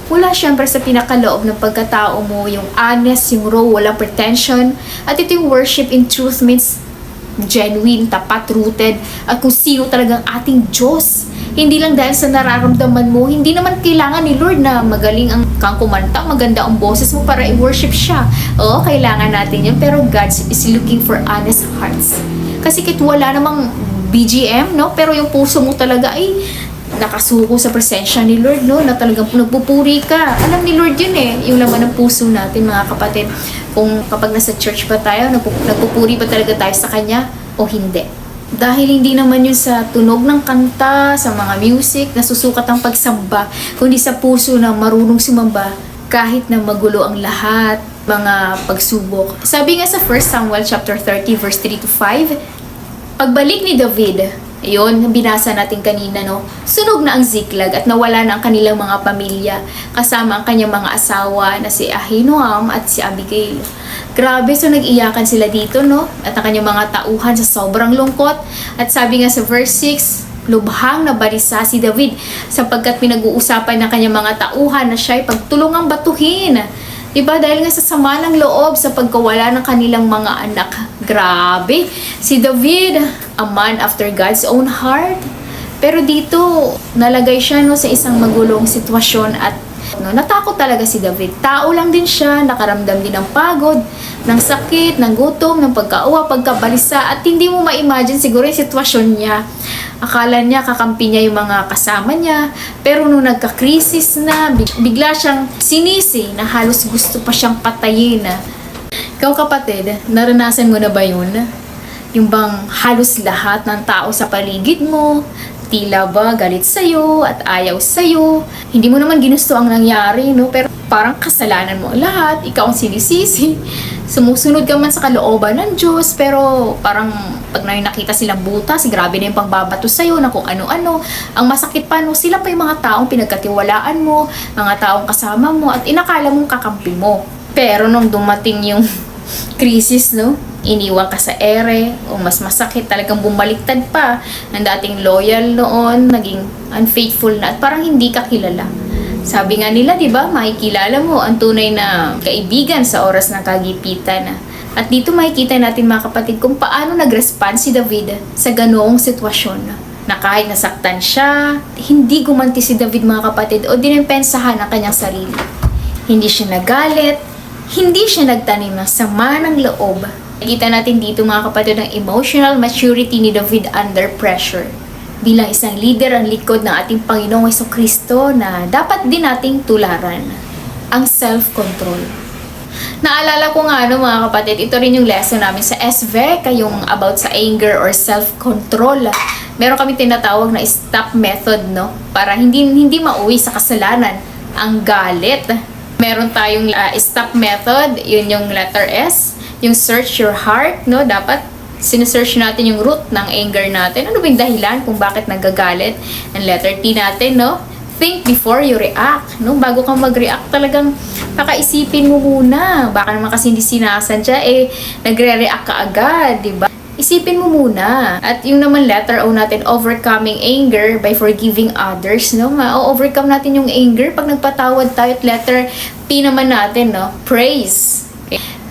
[SPEAKER 2] wala siyempre sa pinakaloob ng pagkatao mo, yung honest, yung raw, walang pretension. At ito yung worship in truth means genuine, tapat, rooted, at kung sino talagang ating Diyos. Hindi lang dahil sa nararamdaman mo, hindi naman kailangan ni Lord na magaling ang kang kumanta, maganda ang boses mo para i-worship siya. Oo, kailangan natin yun, pero God is looking for honest hearts. Kasi kahit wala namang BGM, no, pero yung puso mo talaga ay nakasuko sa presensya ni Lord, no, na talagang nagpupuri ka. Alam ni Lord yun yung laman ng puso natin, mga kapatid. Kung kapag nasa church pa tayo, nagpupuri ba talaga tayo sa Kanya o hindi? Dahil hindi naman yun sa tunog ng kanta, sa mga music, nasusukat ang pagsamba, kundi sa puso na marunong sumamba kahit na magulo ang lahat, mga pagsubok. Sabi nga sa 1 Samuel chapter 30 verse 3 to 5, pagbalik ni David, ayun, binasa natin kanina, no? Sunog na ang Ziklag at nawala na ang kanilang mga pamilya, kasama ang kanyang mga asawa na si Ahinoam at si Abigail. Grabe, so nag-iyakan sila dito, no? At ang kanyang mga tauhan sa sobrang lungkot. At sabi nga sa verse 6, Lubhang nabalisa si David sapagkat pinag-uusapan ng kanyang mga tauhan na siya ay pagtulungang batuhin. Diba? Dahil nga sa sama ng loob sa pagkawala ng kanilang mga anak. Grabe! Si David, a man after God's own heart. Pero dito, nalagay siya sa isang magulong sitwasyon at natakot talaga si David. Tao lang din siya, nakaramdam din ng pagod, ng sakit, ng gutom, ng pagkauwa, pagkabalisa, at hindi mo ma-imagine siguro yung sitwasyon niya. Akala niya kakampi niya yung mga kasama niya, pero nung nagka-crisis na, bigla siyang sinisi na halos gusto pa siyang patayin. Ikaw kapatid, naranasan mo na ba yun? Yung bang halos lahat ng tao sa paligid mo, tila ba galit sa'yo at ayaw sa'yo. Hindi mo naman ginusto ang nangyari, no? Pero parang kasalanan mo lahat, ikaw ang sinisisi. Sumusunod ka man sa kalooban ng Diyos, pero parang pag nakita silang butas, grabe na yung pangbabato sa'yo na kung ano-ano. Ang masakit pa, no? Sila pa yung mga taong pinagkatiwalaan mo, mga taong kasama mo, at inakala mong kakampi mo. Pero nung dumating yung krisis, no? Iniwan ka sa ere, o mas masakit, talagang bumaliktad pa ng dating loyal noon, naging unfaithful na, at parang hindi ka kilala. Sabi nga nila, di ba, makikilala mo ang tunay na kaibigan sa oras ng kagipitan. At dito makikita natin mga kapatid kung paano nag-respond si David sa ganoong sitwasyon. Na kahit nasaktan siya, hindi gumanti si David mga kapatid o dinempensahan ang kanyang sarili. Hindi siya nagalit, hindi siya nagtanim ng sama ng loob. Nakita natin dito mga kapatid ang emotional maturity ni David under pressure. Bilang isang leader ang likod ng ating Panginoong Jesucristo na dapat din nating tularan. Ang self-control. Naalala ko nga mga kapatid, ito rin yung lesson namin sa SVEC, yung about sa anger or self-control. Meron kami tinatawag na stop method, no? Para hindi mauwi sa kasalanan ang galit. Meron tayong stop method, yun yung letter S. Yung search your heart, no? Dapat sinesearch natin yung root ng anger natin. Ano ba yung dahilan kung bakit nagagalit? And letter T natin, no? Think before you react, no? Bago kang mag-react, talagang kakaisipin mo muna. Baka naman kasi hindi sinasadya, nagre-react ka agad, di ba? Isipin mo muna. At yung naman letter O natin, overcoming anger by forgiving others, no? Ma-overcome natin yung anger pag nagpatawad tayo. At letter P naman natin, no? Praise.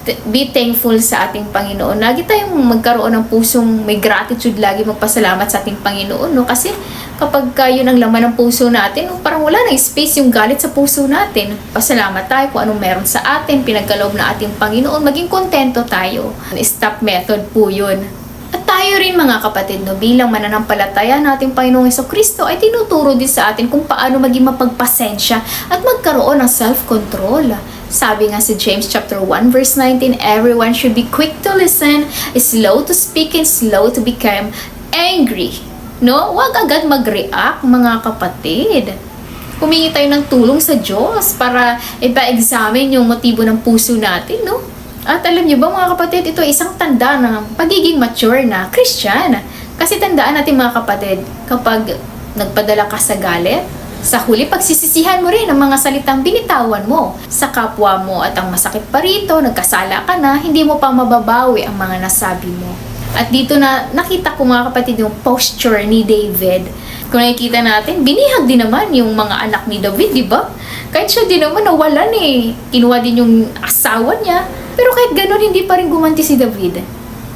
[SPEAKER 2] Be thankful sa ating Panginoon. Lagi tayong magkaroon ng pusong may gratitude, lagi magpasalamat sa ating Panginoon, no? Kasi kapag yun ang laman ng puso natin, no, parang wala na space yung galit sa puso natin. Pasalamat tayo kung anong meron sa atin, pinagkaloob na ating Panginoon, maging kontento tayo. Stop method po yun. At tayo rin mga kapatid, no, bilang mananampalataya nating Panginoong Jesucristo ay tinuturo din sa atin kung paano maging mapagpasensya at magkaroon ng self-control. Sabi nga sa James chapter 1 verse 19, everyone should be quick to listen, slow to speak, and slow to become angry. No? Huwag agad mag-react mga kapatid. Humingi tayo ng tulong sa Diyos para ipa-examine yung motibo ng puso natin, no? At alam niyo ba mga kapatid, ito ay isang tanda ng pagiging mature na Christian. Kasi tandaan natin mga kapatid, kapag nagpadala ka sa galit, sa huli, pagsisisihan mo rin ang mga salitang binitawan mo sa kapwa mo. At ang masakit pa rito, nagkasala ka na, hindi mo pa mababawi ang mga nasabi mo. At dito na nakita ko mga kapatid yung posture ni David. Kung nakikita natin, binihag din naman yung mga anak ni David, di ba? Kahit siya din naman nawalan Kinuha din yung asawa niya. Pero kahit ganun, hindi pa rin gumanti si David.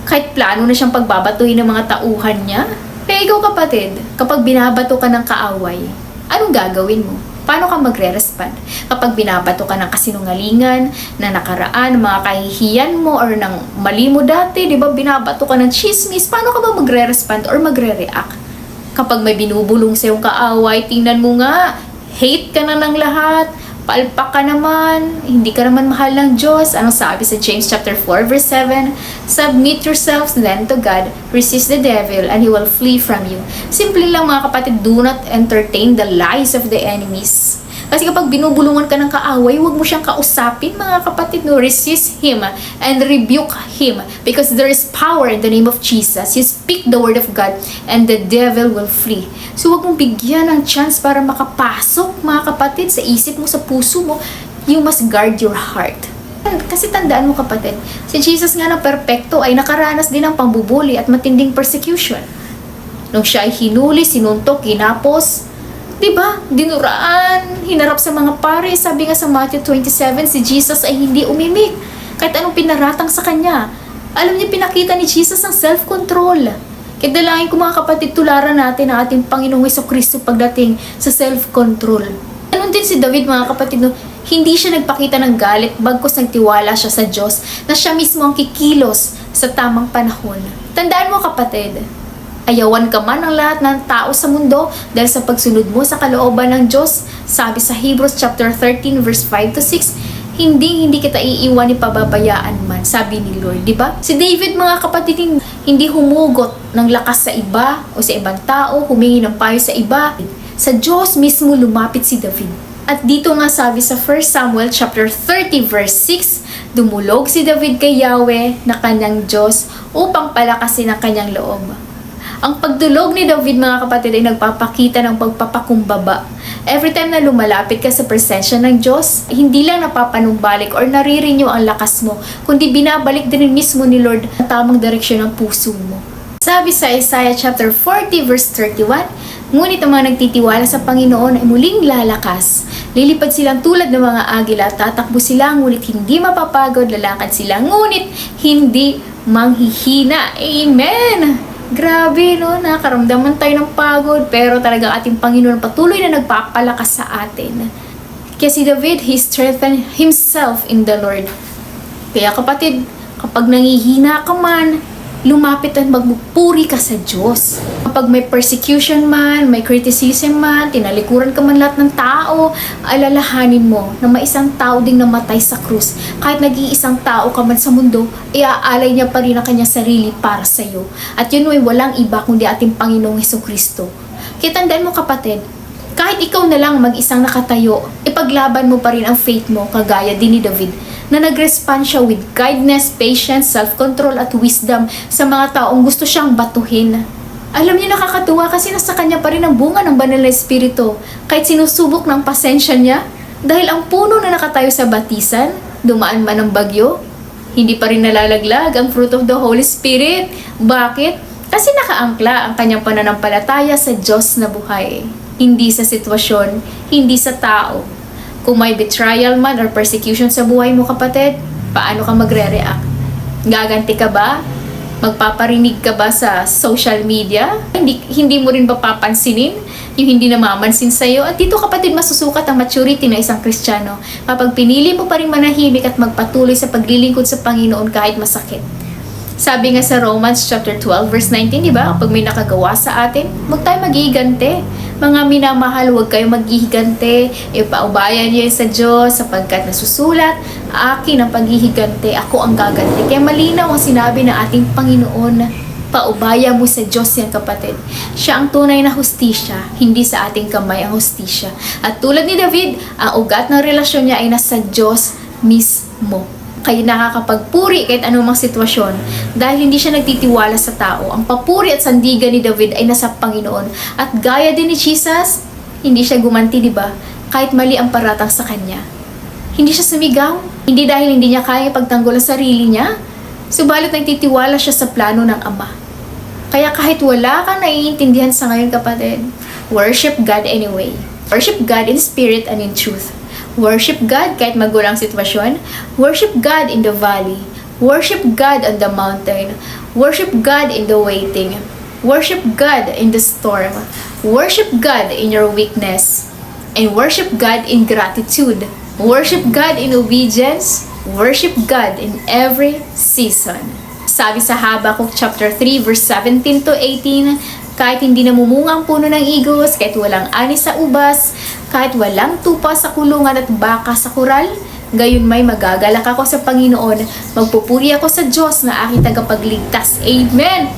[SPEAKER 2] Kahit plano na siyang pagbabatuhin ng mga tauhan niya. Kaya ikaw kapatid, kapag binabato ka ng kaaway, anong gagawin mo? Paano ka magre-respond? Kapag binabato ka ng kasinungalingan, na nakaraan, mga kahihiyan mo, or ng mali mo dati, di ba, binabato ka ng chismis, paano ka ba magre-respond or magre-react? Kapag may binubulong sa iyong kaaway, tingnan mo nga, hate ka na ng lahat, palpak ka naman, hindi ka naman mahal ng Diyos. Anong sabi sa James chapter 4 verse 7? Submit yourselves then to God, resist the devil, and he will flee from you. Simple lang mga kapatid, do not entertain the lies of the enemies. Kasi kapag binubulungan ka ng kaaway, huwag mo siyang kausapin mga kapatid, no? Resist him and rebuke him because there is power in the name of Jesus. You speak the word of God and the devil will flee. So huwag mong bigyan ng chance para makapasok mga kapatid sa isip mo, sa puso mo. You must guard your heart. Kasi tandaan mo kapatid, si Jesus nga na perpekto ay nakaranas din ng pambubuli at matinding persecution. Nung siya ay hinuli, sinuntok, kinapos, diba? Dinuraan, hinarap sa mga pare. Sabi nga sa Matthew 27, si Jesus ay hindi umimik. Kahit anong pinaratang sa kanya. Alam niya, pinakita ni Jesus ang self-control. Kaya dalangin ko mga kapatid, tularan natin ang ating Panginoong Jesucristo pagdating sa self-control. Ganon din si David mga kapatid, no? Hindi siya nagpakita ng galit, bagkus nagtiwala siya sa Diyos na siya mismo ang kikilos sa tamang panahon. Tandaan mo kapatid, ayawan ka man ng lahat ng tao sa mundo dahil sa pagsunod mo sa kalooban ng Diyos. Sabi sa Hebrews chapter 13 verse 5 to 6, hindi kita iiwan ni pababayaan man, sabi ni Lord, di ba? Si David mga kapatid, hindi humugot ng lakas sa iba o sa ibang tao, humingi ng payo sa iba. Sa Diyos mismo lumapit si David. At dito nga sabi sa 1 Samuel chapter 30 verse 6, dumulog si David kay Yahweh na kanyang Diyos upang palakasin ang kanyang loob. Ang pagdulog ni David mga kapatid ay nagpapakita ng pagpapakumbaba. Every time na lumalapit ka sa presensya ng Diyos, hindi lang napapanumbalik or nare-renew ang lakas mo, kundi binabalik din mismo ni Lord ang tamang direksyon ng puso mo. Sabi sa Isaiah chapter 40 verse 31, ngunit ang mga nagtitiwala sa Panginoon ay muling lalakas. Lilipad silang tulad ng mga agila, tatakbo sila ngunit hindi mapapagod, lalakad sila ngunit hindi manghihina. Amen! Grabe, no? Nakaramdaman tayo ng pagod, pero talaga ating Panginoon patuloy na nagpapalakas sa atin. Kaya si David, he strengthened himself in the Lord. Kaya kapatid, kapag nangihina ka man, lumapit at magpupuri ka sa Diyos. Kapag may persecution man, may criticism man, tinalikuran ka man lahat ng tao, alalahanin mo na may isang tao ding namatay sa krus. Kahit nag-iisang tao ka man sa mundo, iaalay niya pa rin ang kanyang sarili para sa iyo. At yun ay walang iba kundi ating Panginoong Jesucristo. Kaya tandaan mo kapatid, kahit ikaw na lang mag-isang nakatayo, ipaglaban mo pa rin ang faith mo, kagaya din ni David, na nag-respond siya with kindness, patience, self-control at wisdom sa mga taong gusto siyang batuhin. Alam niyo, nakakatuwa kasi nasa kanya pa rin ang bunga ng banal na espiritu kahit sinusubok ng pasensya niya. Dahil ang puno na nakatayo sa batisan, dumaan man ang bagyo, hindi pa rin nalalaglag ang fruit of the Holy Spirit. Bakit? Kasi nakaangkla ang kanyang pananampalataya sa Diyos na buhay. Hindi sa sitwasyon, hindi sa tao. Kung may betrayal man or persecution sa buhay mo kapatid, paano ka magre-react? Gaganti ka ba? Magpaparinig ka ba sa social media? Hindi mo rin ba papansinin yung hindi namamansin sa'yo? At dito kapatid, masusukat ang maturity ng isang Kristiyano kapag pinili mo pa rin manahimik at magpatuloy sa paglilingkod sa Panginoon kahit masakit. Sabi nga sa Romans chapter 12 verse 19, di ba? Kapag may nakagawa sa atin, huwag tayo maghihigante. Mga minamahal, huwag kayo maghihigante. Ipaubayan niyo sa Diyos sapagkat nasusulat, akin ang paghihigante, ako ang gaganti. Kaya malinaw ang sinabi ng ating Panginoon, paubaya mo sa Diyos yan kapatid. Siya ang tunay na hustisya, hindi sa ating kamay ang hustisya. At tulad ni David, ang ugat ng relasyon niya ay nasa Diyos mismo. Kaya nakakapagpuri kahit anumang sitwasyon dahil hindi siya nagtitiwala sa tao. Ang papuri at sandigan ni David ay nasa Panginoon. At gaya din ni Jesus, hindi siya gumanti, di ba? Kahit mali ang paratang sa kanya. Hindi siya sumigaw. Hindi dahil hindi niya kaya pagtanggol ang sarili niya. Subalit nagtitiwala siya sa plano ng Ama. Kaya kahit wala kang naiintindihan sa ngayon kapatid, worship God anyway. Worship God in spirit and in truth. Worship God kahit magulang sitwasyon. Worship God in the valley. Worship God on the mountain. Worship God in the waiting. Worship God in the storm. Worship God in your weakness. And worship God in gratitude. Worship God in obedience. Worship God in every season. Sabi sa Habakkuk chapter 3 verse 17 to 18, kahit hindi namumunga ang puno ng igos, kahit walang ani sa ubas, kahit walang tupa sa kulungan at baka sa kural, gayon may magagalak ako sa Panginoon, magpupuri ako sa Diyos na aking tagapagligtas. Amen!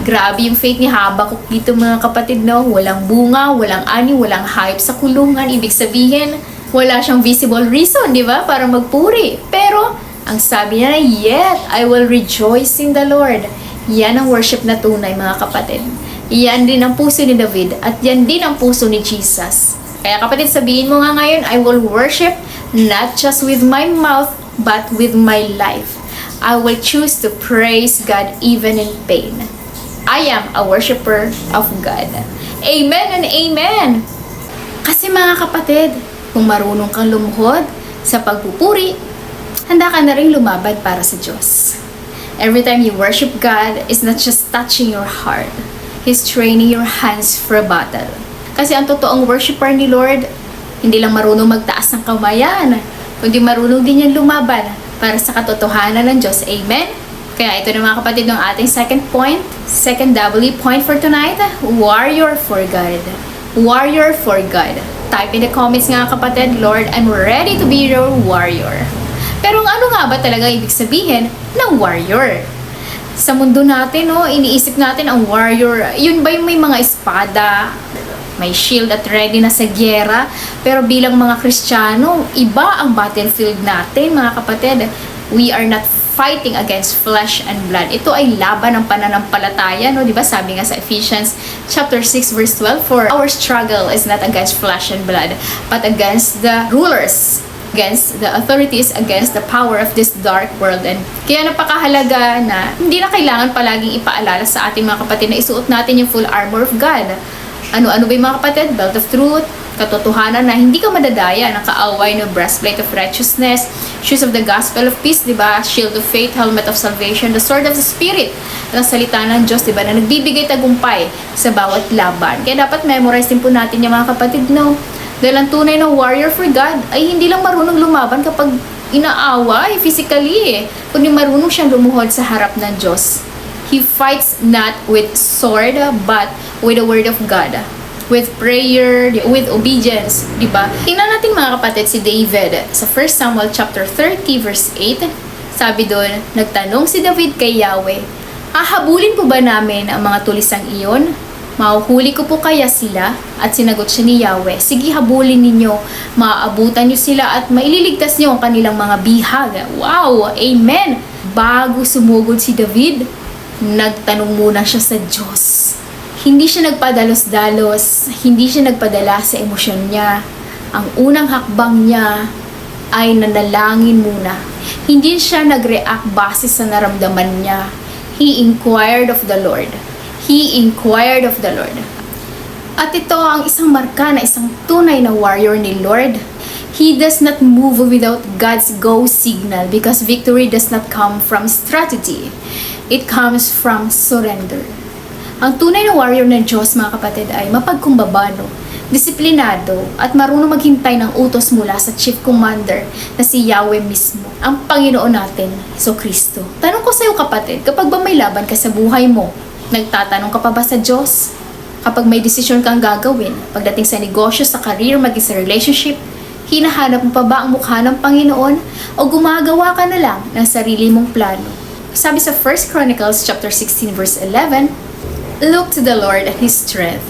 [SPEAKER 2] Grabe yung faith ni Habakkuk dito mga kapatid, no? Walang bunga, walang ani, walang hayop sa kulungan. Ibig sabihin, wala siyang visible reason, di ba? Para magpuri. Pero, ang sabi niya na, yet I will rejoice in the Lord. Yan ang worship na tunay mga kapatid. Yan din ang puso ni David at yan din ang puso ni Jesus. Kaya kapatid, sabihin mo nga ngayon, I will worship not just with my mouth but with my life. I will choose to praise God even in pain. I am a worshiper of God. Amen and amen! Kasi mga kapatid, kung marunong kang lumuhod sa pagpupuri, handa ka na rin lumaban para sa Diyos. Every time you worship God, it's not just touching your heart. He's training your hands for a battle. Kasi ang totoong worshiper ni Lord, hindi lang marunong magtaas ng kamayan, kundi marunong din yan lumaban para sa katotohanan ng Diyos. Amen? Kaya ito na mga kapatid ng ating second point, second W point for tonight, warrior for God. Warrior for God. Type in the comments nga kapatid, Lord, I'm ready to be your warrior. Pero ano nga ba talaga ibig sabihin ng warrior? Sa mundo natin, iniisip natin ang warrior, yun ba yung may mga espada, may shield at ready na sa gyera? Pero bilang mga Kristiyano, iba ang battlefield natin mga kapatid. We are not fighting against flesh and blood. Ito ay laban ng pananampalataya, di ba? Sabi nga sa Ephesians chapter 6 verse 12, for our struggle is not against flesh and blood, but against the rulers, against the authorities, against the power of this dark world. And kaya napakahalaga na hindi na kailangan palaging ipaalala sa ating mga kapatid na isuot natin yung full armor of God. Ano-ano ba yung mga kapatid? Belt of truth, katotohanan na hindi ka madadaya ng kaaway, no breastplate of righteousness, shoes of the gospel of peace, diba? Shield of faith, helmet of salvation, the sword of the spirit, ang salita ng Diyos, diba? Na nagbibigay tagumpay sa bawat laban. Kaya dapat memorize din po natin yung mga kapatid, no? Dahil ang tunay na warrior for God ay hindi lang marunong lumaban kapag inaaway physically, kundi marunong siyang lumuhod sa harap ng Diyos. He fights not with sword, but with the word of God. With prayer, with obedience, di ba? Tingnan natin mga kapatid si David sa 1 Samuel chapter 30 verse 8. Sabi doon, nagtanong si David kay Yahweh, hahabulin po ba namin ang mga tulisang iyon? Mahuhuli ko po kaya sila? At sinagot siya ni Yahweh, sige habulin ninyo, maaabutan nyo sila at maililigtas nyo ang kanilang mga bihag. Wow! Amen! Bago sumugod si David, nagtanong muna siya sa Diyos. Hindi siya nagpadalos-dalos, hindi siya nagpadala sa emosyon niya. Ang unang hakbang niya ay nanalangin muna. Hindi siya nag-react base sa naramdaman niya. He inquired of the Lord. He inquired of the Lord. At ito ang isang marka na isang tunay na warrior ni Lord. He does not move without God's go signal because victory does not come from strategy. It comes from surrender. Ang tunay na warrior ng Diyos mga kapatid ay mapagkumbabano, disiplinado at marunong maghintay ng utos mula sa chief commander na si Yahweh mismo, ang Panginoon natin, Kristo. Tanong ko sa iyo kapatid, kapag ba may laban ka sa buhay mo, nagtatanong ka pa ba sa Diyos? Kapag may desisyon kang gagawin, pagdating sa negosyo, sa career, maging sa relationship, hinahanap mo pa ba ang mukha ng Panginoon o gumagawa ka na lang ng sarili mong plano? Sabi sa 1 Chronicles chapter 16 verse 11, look to the Lord and His strength.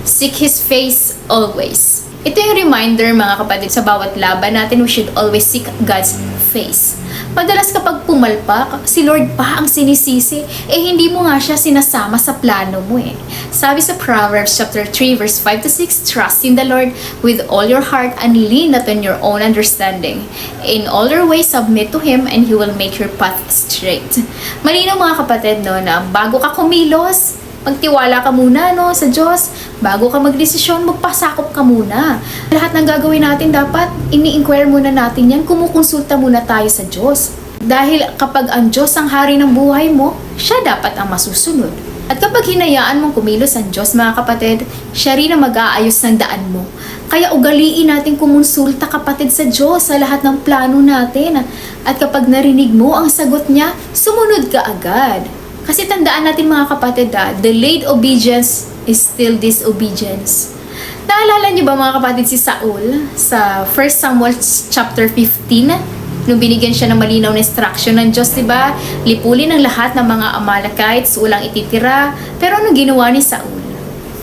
[SPEAKER 2] Seek His face always. Ito yung reminder mga kapatid sa bawat laban natin, we should always seek God's face. Madalas kapag pumalpak, si Lord pa ang sinisisi, hindi mo nga siya sinasama sa plano mo Sabi sa Proverbs chapter 3 verse 5 to 6, trust in the Lord with all your heart and lean not on your own understanding. In all your ways submit to Him and He will make your path straight. Malinaw mga kapatid na bago ka kumilos, magtiwala ka muna sa Diyos. Bago ka magdesisyon, magpasakop ka muna. Lahat ng gagawin natin dapat ini-inquire muna natin yan. Kumukonsulta muna tayo sa Diyos. Dahil kapag ang Diyos ang hari ng buhay mo, siya dapat ang masusunod. At kapag hinayaan mong kumilos ang Diyos mga kapatid, siya rin ang mag-aayos ng daan mo. Kaya ugaliin natin kumonsulta kapatid sa Diyos sa lahat ng plano natin. At kapag narinig mo ang sagot niya, sumunod ka agad. Kasi tandaan natin mga kapatid, delayed obedience is still disobedience. Naalala niyo ba mga kapatid si Saul sa 1 Samuel chapter 15? Nung binigyan siya ng malinaw na instruction ng Diyos, diba? Lipulin ang lahat ng mga Amalekites, walang ititira. Pero anong ginawa ni Saul?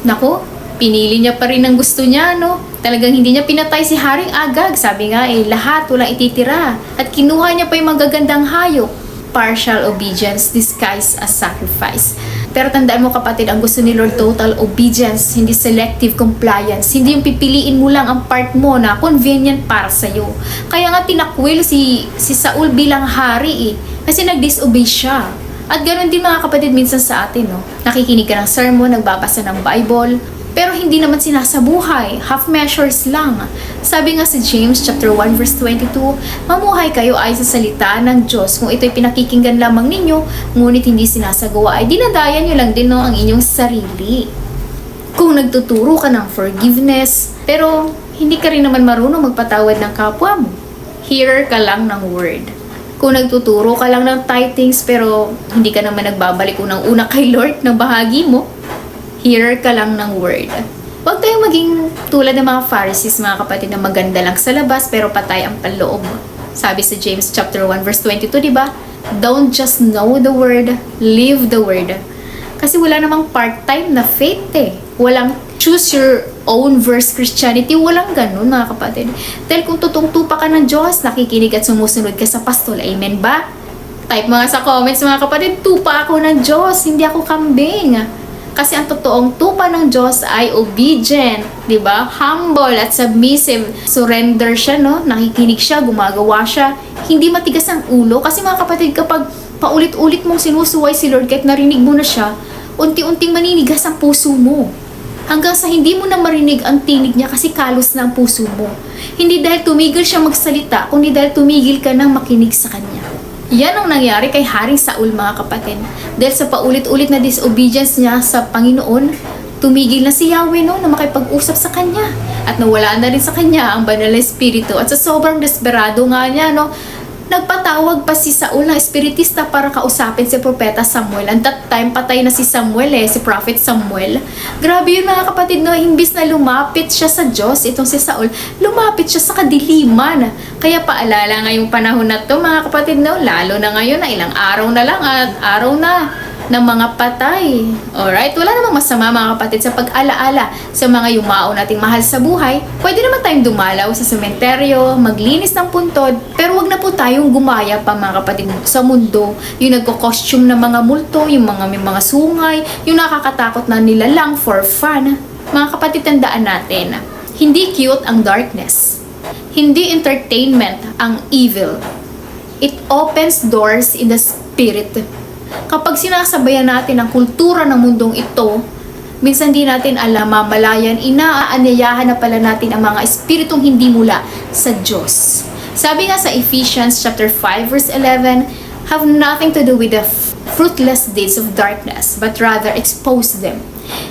[SPEAKER 2] Naku, pinili niya pa rin ang gusto niya, Talagang hindi niya pinatay si Haring Agag. Sabi nga, lahat walang ititira. At kinuha niya pa yung magagandang hayop. Partial obedience disguised as sacrifice. Pero tandaan mo kapatid, ang gusto ni Lord total obedience, hindi selective compliance. Hindi yung pipiliin mo lang ang part mo na convenient para sa'yo. Kaya nga tinakwil si Saul bilang hari kasi nag-disobey siya. At ganoon din mga kapatid minsan sa atin, no? Nakikinig ka ng sermon, nagbabasa ng Bible, pero hindi naman sinasabuhay, half measures lang. Sabi nga sa James chapter 1 verse 22, mamuhay kayo ay sa salita ng Diyos. Kung ito'y pinakikinggan lamang ninyo, ngunit hindi sinasagawa, ay dinadayan nyo lang din no, ang inyong sarili. Kung nagtuturo ka ng forgiveness, pero hindi ka rin naman marunong magpatawad ng kapwa mo, hearer ka lang ng word. Kung nagtuturo ka lang ng tithings, pero hindi ka naman nagbabalik unang-una kay Lord ng bahagi mo, hearer ka lang ng word. Huwag tayong maging tulad ng mga Pharisees, mga kapatid, na maganda lang sa labas pero patay ang panloob. Sabi sa James chapter 1 verse 22, di ba? Don't just know the word, live the word. Kasi wala namang part-time na faith eh. Walang choose your own verse Christianity. Walang ganun, mga kapatid. Dahil kung totoong tupa ka ng Diyos, nakikinig at sumusunod ka sa pastol, amen ba? Type mga sa comments, mga kapatid, tupa ako ng Diyos, hindi ako kambing. Kasi ang totoong tupa ng Diyos ay obedient, di ba? Humble at submissive. Surrender siya, no? Nakikinig siya, gumagawa siya. Hindi matigas ang ulo. Kasi mga kapatid, kapag paulit-ulit mong sinusuway si Lord, kahit narinig mo na siya, unti-unting maninigas ang puso mo. Hanggang sa hindi mo na marinig ang tinig niya kasi kalos na ang puso mo. Hindi dahil tumigil siya magsalita, kundi dahil tumigil ka nang makinig sa kanya. Yan ang nangyari kay Haring Saul, mga kapatid. Dahil sa paulit-ulit na disobedience niya sa Panginoon, tumigil na si Yahweh no, na makipag-usap sa kanya. At nawala na rin sa kanya ang banal na espiritu. At sa sobrang desperado nga niya, no, nagpatawag pa si Saul ng espiritista para kausapin si Propeta Samuel. And that time, patay na si Samuel si Prophet Samuel. Grabe yun, mga kapatid, no? Imbis na lumapit siya sa Diyos, itong si Saul, lumapit siya sa kadiliman. Kaya paalala ngayong panahon na to, mga kapatid, no? Lalo na ngayon na ilang araw na lang at araw na ng mga patay. Alright? Wala namang masama, mga kapatid, sa pag-alaala sa mga yumao nating mahal sa buhay. Pwede naman tayong dumalaw sa sementeryo, maglinis ng puntod, pero wag na po tayong gumaya pa, mga kapatid, sa mundo. Yung nagko-costume ng mga multo, yung mga may mga sungay, yung nakakatakot na nila lang for fun. Mga kapatid, tandaan natin, hindi cute ang darkness. Hindi entertainment ang evil. It opens doors in the spirit. Kapag sinasabayan natin ang kultura ng mundong ito, minsan di natin alam, mamalayan, inaanyayahan na pala natin ang mga espiritong hindi mula sa Diyos. Sabi nga sa Ephesians chapter 5 verse 11, have nothing to do with the fruitless deeds of darkness, but rather expose them.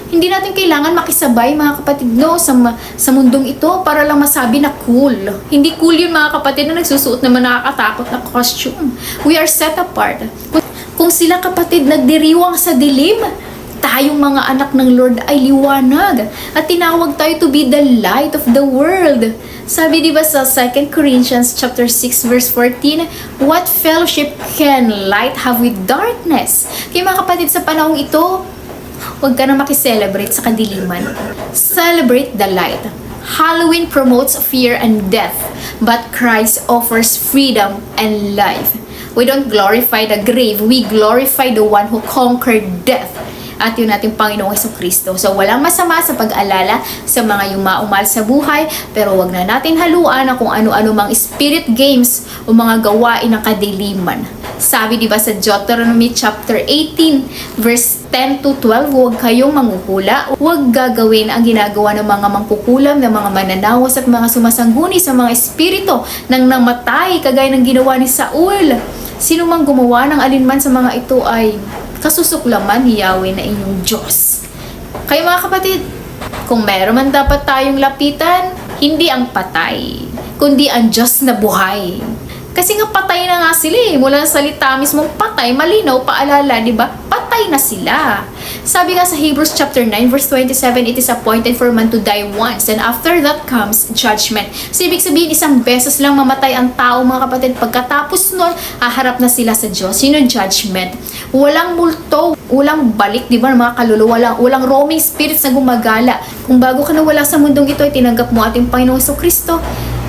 [SPEAKER 2] Hindi natin kailangan makisabay, mga kapatid, no, sa mundong ito para lang masabi na cool. Hindi cool yun, mga kapatid, na nagsusuot naman nakakatakot na costume. We are set apart. Kung sila, kapatid, nagdiriwang sa dilim, tayong mga anak ng Lord ay liwanag. At tinawag tayo to be the light of the world. Sabi diba sa 2 Corinthians chapter 6 verse 14, what fellowship can light have with darkness? Kaya mga kapatid, sa panahong ito, huwag ka na makiselebrate sa kadiliman. Celebrate the light. Halloween promotes fear and death, but Christ offers freedom and life. We don't glorify the grave, we glorify the one who conquered death. At yun natin Panginoong Jesucristo. So walang masama sa pag-alala sa mga yumaumal sa buhay, pero wag na natin haluan na kung ano-ano mang spirit games o mga gawain ng kadiliman. Sabi diba sa Deuteronomy chapter 18 verse 10 to 12, huwag kayong manghuhula, huwag gagawin ang ginagawa ng mga mangkukulam, ng mga mananawas at mga sumasangguni sa mga espiritu nang namatay kagaya ng ginawa ni Saul. Sino mang gumawa ng alinman sa mga ito ay kasusuklaman ni Yahweh na inyong Diyos. Kaya mga kapatid, kung meron man dapat tayong lapitan, hindi ang patay, kundi ang Diyos na buhay. Kasi nga patay na nga sila mula sa salita mismong patay, malinaw, paalala, di ba? Patay na sila. Sabi nga sa Hebrews chapter 9 verse 27, it is appointed for man to die once, and after that comes judgment. So ibig sabihin, isang beses lang mamatay ang tao, mga kapatid. Pagkatapos nun, haharap na sila sa Diyos. Yun yung judgment. Walang multo, walang balik, di ba, ng mga kaluluwa, walang roaming spirits na gumagala. Kung bago ka nawala sa mundong ito ay tinanggap mo ating Panginoong Jesucristo,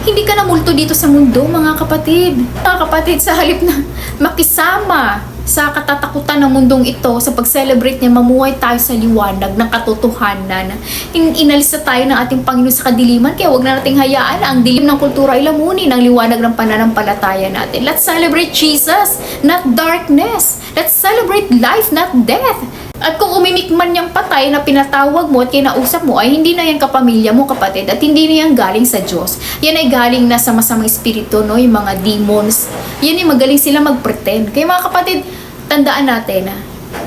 [SPEAKER 2] Hindi ka na multo dito sa mundo, mga kapatid. Mga kapatid, sa halip na makisama sa katatakutan ng mundong ito, sa pag-celebrate niya, mamuhay tayo sa liwanag ng katotohanan. Inalis na tayo ng ating Panginoon sa kadiliman, kaya huwag na nating hayaan na ang dilim ng kultura ay lamunin ang liwanag ng pananampalataya natin. Let's celebrate Jesus, not darkness. Let's celebrate life, not death. At kung umimik man yung patay na pinatawag mo at kinausap mo, ay hindi na yan kapamilya mo, kapatid, at hindi na yan galing sa Diyos. Yan ay galing na sa masamang espiritu, no? Yung mga demons. Yan ay magaling sila mag-pretend. Kaya mga kapatid, tandaan natin na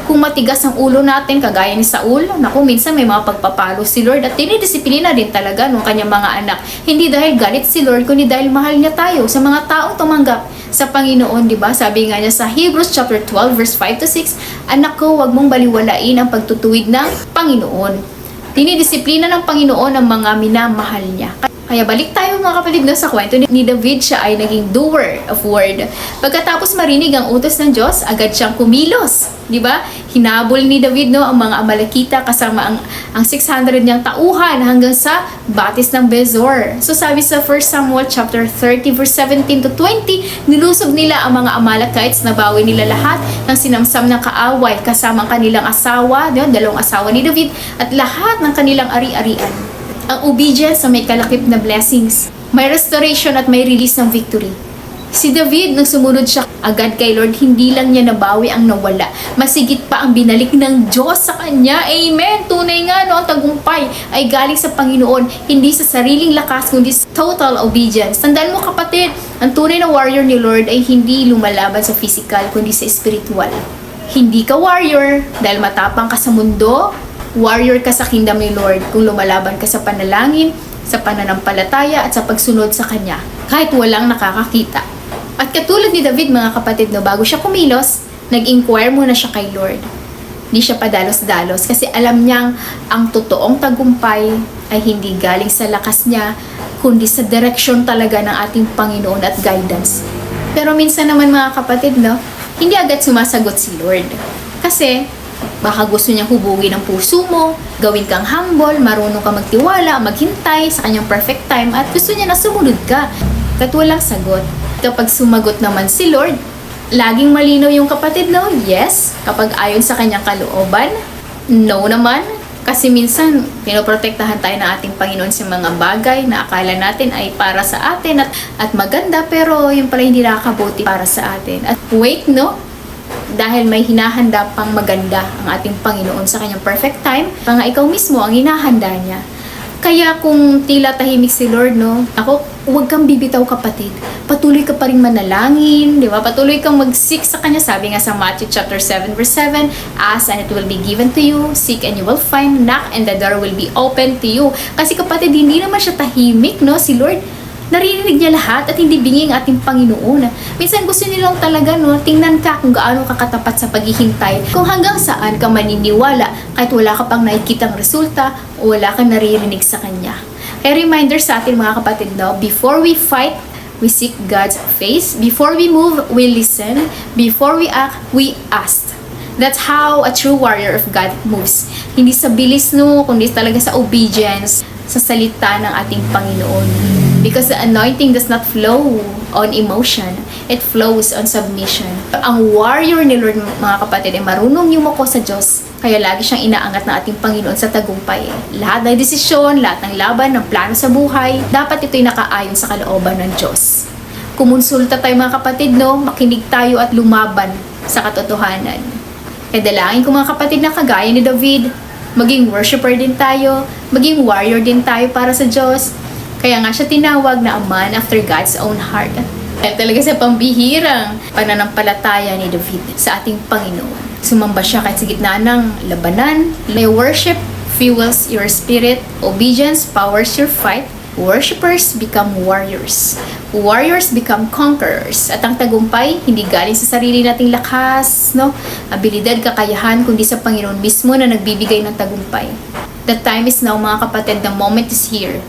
[SPEAKER 2] kung matigas ang ulo natin, kagaya ni Saul, naku, minsan may mga pagpapalo si Lord at dinidisiplina din talaga ng kanyang mga anak. Hindi dahil galit si Lord, kundi dahil mahal niya tayo sa mga taong tumanggap sa Panginoon, di ba? Sabi nga niya sa Hebrews chapter 12 verse 5 to 6, anak ko, huwag mong baliwalain ang pagtutuwid ng Panginoon. Dinidisiplina ng Panginoon ang mga minamahal niya. Kaya balik tayo mga kapatid no, sa kwento ni David, siya ay naging doer of word. Pagkatapos marinig ang utos ng Diyos, agad siyang kumilos. Di ba? Hinabol ni David no, ang mga Amalekita kasama ang 600 niyang tauhan hanggang sa batis ng Bezor. So sabi sa 1 Samuel chapter 30 verse 17 to 20, nilusob nila ang mga Amalekites, nabawi nila lahat ng sinamsam ng kaaway kasama ang kanilang asawa, dalawang asawa ni David, at lahat ng kanilang ari-arian. Ang obedience na may kalakip na blessings. May restoration at may release ng victory. Si David, nung sumunod siya agad kay Lord, hindi lang niya nabawi ang nawala. Masigit pa ang binalik ng Diyos sa kanya. Amen! Tunay nga, no, ang tagumpay ay galing sa Panginoon, hindi sa sariling lakas, kundi sa total obedience. Tandaan mo kapatid, ang tunay na warrior ni Lord ay hindi lumalaban sa physical, kundi sa spiritual. Hindi ka warrior dahil matapang ka sa mundo, warrior ka sa kingdom ni Lord kung lumalaban ka sa panalangin, sa pananampalataya at sa pagsunod sa Kanya, kahit walang nakakakita. At katulad ni David mga kapatid, no, bago siya kumilos, nag-inquire muna siya kay Lord. Hindi siya padalos-dalos kasi alam niyang ang totoong tagumpay ay hindi galing sa lakas niya, kundi sa direksyon talaga ng ating Panginoon at guidance. Pero minsan naman mga kapatid, no, hindi agad sumasagot si Lord. Kasi baka gusto niyang hubugin ang puso mo, gawin kang humble, marunong ka magtiwala, maghintay sa kanyang perfect time, at gusto niya na sumunod ka. At walang sagot. Kapag sumagot naman si Lord, laging malinaw yung kapatid, no? Yes. Kapag ayon sa kanyang kalooban, no naman. Kasi minsan, pinoprotektahan tayo ng ating Panginoon sa mga bagay na akala natin ay para sa atin at maganda, pero yung pala hindi nakakabuti para sa atin. At wait, no? Dahil may hinahanda pang maganda ang ating Panginoon sa kanyang perfect time, mga ikaw mismo ang hinahanda niya. Kaya kung tila tahimik si Lord, no, ako, huwag kang bibitaw kapatid. Patuloy ka pa rin manalangin, di ba? Patuloy kang mag-seek sa kanya. Sabi nga sa Matthew chapter 7 verse 7, ask and it will be given to you, seek and you will find, knock and the door will be open to you. Kasi kapatid, hindi naman siya tahimik, no, si Lord. Naririnig niya lahat at hindi bingi ang ating Panginoon. Minsan gusto nilang talaga, no, tingnan ka kung gaano ka katapat sa paghihintay, kung hanggang saan ka maniniwala kahit wala ka pang nakikitang resulta o wala kang naririnig sa Kanya. Kaya reminder sa atin mga kapatid, no, before we fight, we seek God's face. Before we move, we listen. Before we act, we ask. That's how a true warrior of God moves. Hindi sa bilis, no, kundi talaga sa obedience, sa salita ng ating Panginoon. Because the anointing does not flow on emotion. It flows on submission. Ang warrior ni Lord, mga kapatid, ay marunong yumako sa Diyos. Kaya lagi siyang inaangat ng ating Panginoon sa tagumpay. Lahat ng desisyon, lahat ng laban, ng plano sa buhay, dapat ito'y nakaayon sa kalooban ng Diyos. Kumonsulta tayo mga kapatid, no? Makinig tayo at lumaban sa katotohanan. Kaya dalangin ko mga kapatid na kagaya ni David, maging worshiper din tayo, maging warrior din tayo para sa Diyos. Kaya nga siya tinawag na a man after God's own heart. At talaga sa pambihirang pananampalataya ni David sa ating Panginoon. Sumamba siya kahit sa gitna ng labanan. May worship fuels your spirit. Obedience powers your fight. Worshippers become warriors. Warriors become conquerors. At ang tagumpay, hindi galing sa sarili nating lakas, no? Abilidad, kakayahan, kundi sa Panginoon mismo na nagbibigay ng tagumpay. The time is now, mga kapatid. The moment is here.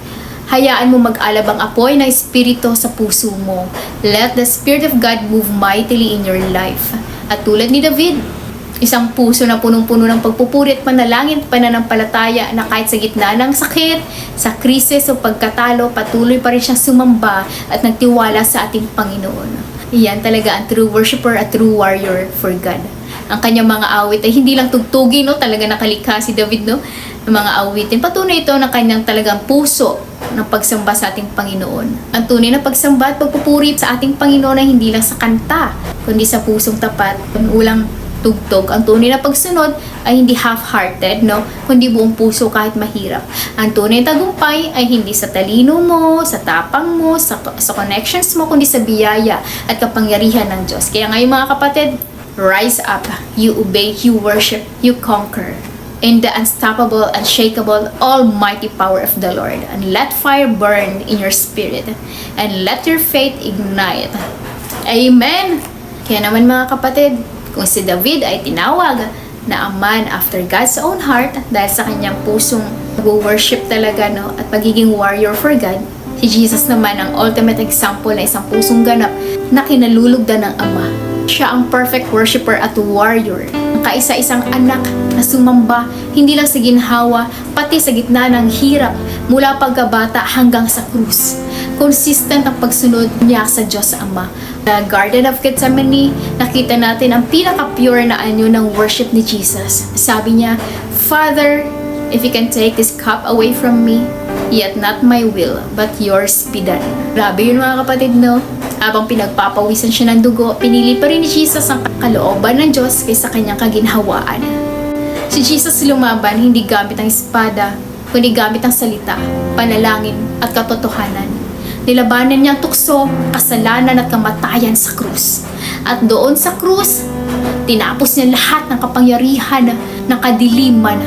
[SPEAKER 2] Hayaan mo mag-alab ang apoy ng Espiritu sa puso mo. Let the Spirit of God move mightily in your life. At tulad ni David, Isang puso na punong-puno ng pagpupuri at panalangin at pananampalataya na kahit sa gitna ng sakit, sa krisis o pagkatalo, patuloy pa rin siyang sumamba at nagtiwala sa ating Panginoon. Iyan talaga ang true worshiper at true warrior for God. Ang kanyang mga awit ay hindi lang tugtugin, no? Talaga nakalikha si David, no? Ng mga awitin. Patunay ito ng kanyang talagang puso ng pagsamba sa ating Panginoon. Ang tunay na pagsamba at pagpupuri sa ating Panginoon ay hindi lang sa kanta, kundi sa pusong tapat, ulang tugtog. Ang tunay na pagsunod ay hindi half-hearted, no? Kundi buong puso kahit mahirap. Ang tunay na tagumpay ay hindi sa talino mo, sa tapang mo, sa connections mo, kundi sa biyaya at kapangyarihan ng Diyos. Kaya ngayon mga kapatid, rise up, you obey, you worship, you conquer in the unstoppable, unshakable, almighty power of the Lord. And let fire burn in your spirit and let your faith ignite. Amen! Kaya naman mga kapatid, kung si David ay tinawag na a man after God's own heart dahil sa kanyang pusong nag-worship talaga, no, at pagiging warrior for God, si Jesus naman ang ultimate example na isang pusong ganap na kinalulugdan ng Ama. Siya ang perfect worshiper at warrior, ang kaisa-isang anak na sumamba hindi lang sa ginhawa, pati sa gitna ng hirap mula pagkabata hanggang sa krus. Consistent ang pagsunod niya sa Diyos Ama. The Garden of Gethsemane, nakita natin ang pinaka-pure na anyo ng worship ni Jesus. Sabi niya, Father, if you can take this cup away from me, yet not my will, but yours be done. Grabe yun mga kapatid, no? Habang pinagpapawisan siya ng dugo, pinili pa rin ni Jesus ang kalooban ng Diyos kaysa kanyang kaginhawaan. Si Jesus lumaban hindi gamit ang espada, kundi gamit ang salita, panalangin at katotohanan. Nilabanan niya ang tukso, kasalanan at kamatayan sa krus. At doon sa krus, tinapos niya lahat ng kapangyarihan ng kadiliman.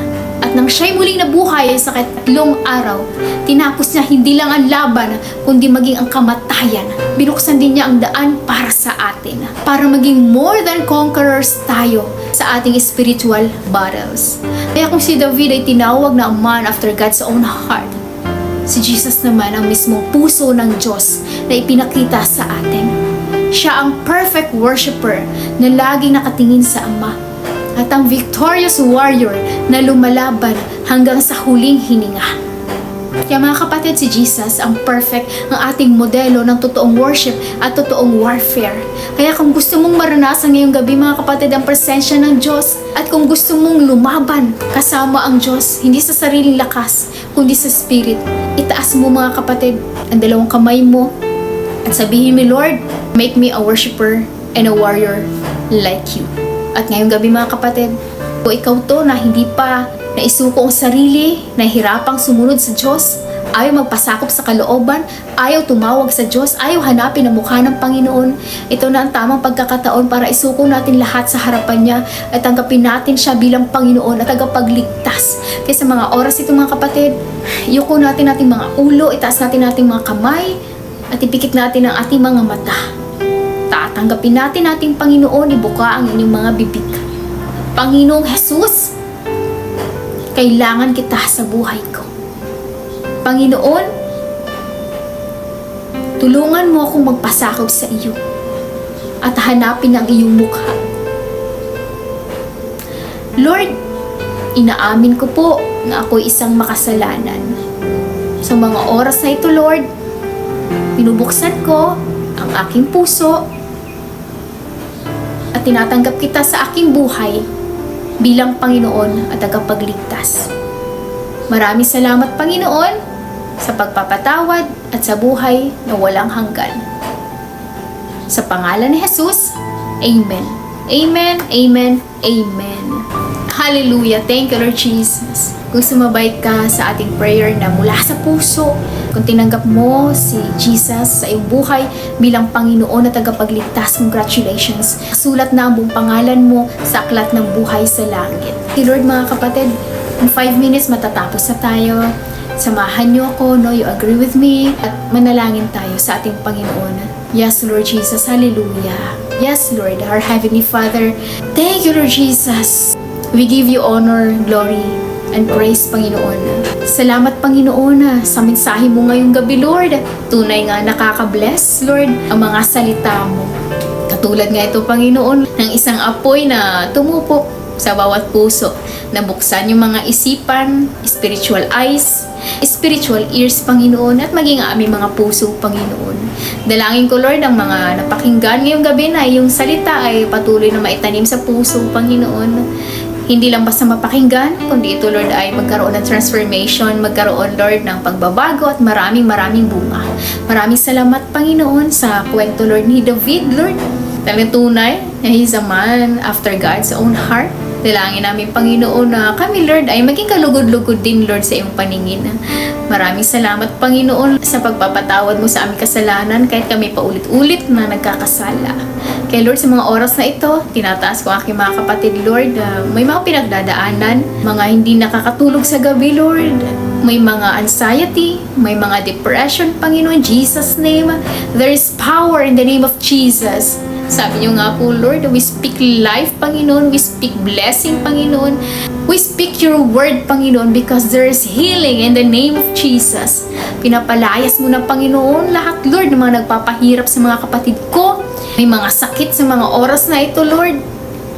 [SPEAKER 2] At nang siya'y muling nabuhay sa 3 araw, tinapos niya hindi lang ang laban, kundi maging ang kamatayan. Binuksan din niya ang daan para sa atin, para maging more than conquerors tayo sa ating spiritual battles. Kaya kung si David ay tinawag na a man after God's own heart, si Jesus naman ang mismong puso ng Diyos na ipinakita sa atin. Siya ang perfect worshiper na laging nakatingin sa Ama at ang victorious warrior na lumalaban hanggang sa huling hininga. Kaya mga kapatid, si Jesus ang perfect, ang ating modelo ng totoong worship at totoong warfare. Kaya kung gusto mong maranasan ngayong gabi mga kapatid ang presensya ng Diyos at kung gusto mong lumaban kasama ang Diyos, hindi sa sariling lakas, kundi sa Spirit, itaas mo mga kapatid ang 2 kamay mo at sabihin mo, Lord, make me a worshiper and a warrior like you. At ngayong gabi mga kapatid, kung ikaw to na hindi pa naisuko ang sarili, nahihirapang sumunod sa Diyos, ayaw magpasakop sa kalooban, ayaw tumawag sa Diyos, ayaw hanapin ang mukha ng Panginoon, ito na ang tamang pagkakataon para isuko natin lahat sa harapan niya at tanggapin natin siya bilang Panginoon at tagapagligtas. Kaya sa mga oras ito mga kapatid, yuko natin ating mga ulo, itaas natin ating mga kamay at ipikit natin ang ating mga mata. Tatanggapin natin ating Panginoon, ibuka ang inyong mga bibig. Panginoong Jesus, kailangan kita sa buhay ko. Panginoon, tulungan mo akong magpasakop sa iyo at hanapin ang iyong mukha. Lord, inaamin ko po na ako'y isang makasalanan. Sa mga oras na ito, Lord, binubuksan ko ang aking puso at tinatanggap kita sa aking buhay bilang Panginoon at tagapagligtas. Maraming salamat, Panginoon, sa pagpapatawad at sa buhay na walang hanggan. Sa pangalan ni Jesus, Amen. Amen, Amen, Amen. Hallelujah. Thank you, Lord Jesus. Kung sumabay ka sa ating prayer na mula sa puso, kung tinanggap mo si Jesus sa iyong buhay bilang Panginoon at tagapagligtas, congratulations. Sulat na ang buong pangalan mo sa aklat ng buhay sa langit. Okay, Lord, mga kapatid, in 5 minutes matatapos na tayo. Samahan niyo ako, no? You agree with me? At manalangin tayo sa ating Panginoon. Yes, Lord Jesus. Hallelujah. Yes, Lord, our Heavenly Father. Thank you, Lord Jesus. We give you honor, glory, and praise, Panginoon. Salamat, Panginoon, sa mensahe mo ngayong gabi, Lord. Tunay nga nakaka-bless, Lord, ang mga salita mo. Katulad nga ito, Panginoon, ng isang apoy na tumupok sa bawat puso. Nabuksan yung mga isipan, spiritual eyes, spiritual ears, Panginoon, at maging ang aming mga puso, Panginoon. Dalangin ko, Lord, ang mga napakinggan ngayong gabi na yung salita ay patuloy na maitanim sa puso, Panginoon. Hindi lang basta mapakinggan, kundi ito, Lord, ay magkaroon ng transformation, magkaroon, Lord, ng pagbabago at maraming bunga. Maraming salamat, Panginoon, sa kwento, Lord, ni David, Lord. Talagang tunay na he's a man after God's own heart. Dalangin namin, Panginoon, na kami, Lord, ay maging kalugod-lugod din, Lord, sa iyong paningin. Maraming salamat, Panginoon, sa pagpapatawad mo sa aming kasalanan kahit kami paulit-ulit na nagkakasala. Kaya, Lord, sa mga oras na ito, tinataas ko aking mga kapatid, Lord, may mga pinagdadaanan, mga hindi nakakatulog sa gabi, Lord, may mga anxiety, may mga depression, Panginoon, in Jesus' name. There is power in the name of Jesus. Sabi niyo nga po, Lord, we speak life, Panginoon. We speak blessing, Panginoon. We speak your word, Panginoon, because there is healing in the name of Jesus. Pinapalayas mo na, Panginoon, lahat, Lord, ng mga nagpapahirap sa mga kapatid ko. May mga sakit sa mga oras na ito, Lord.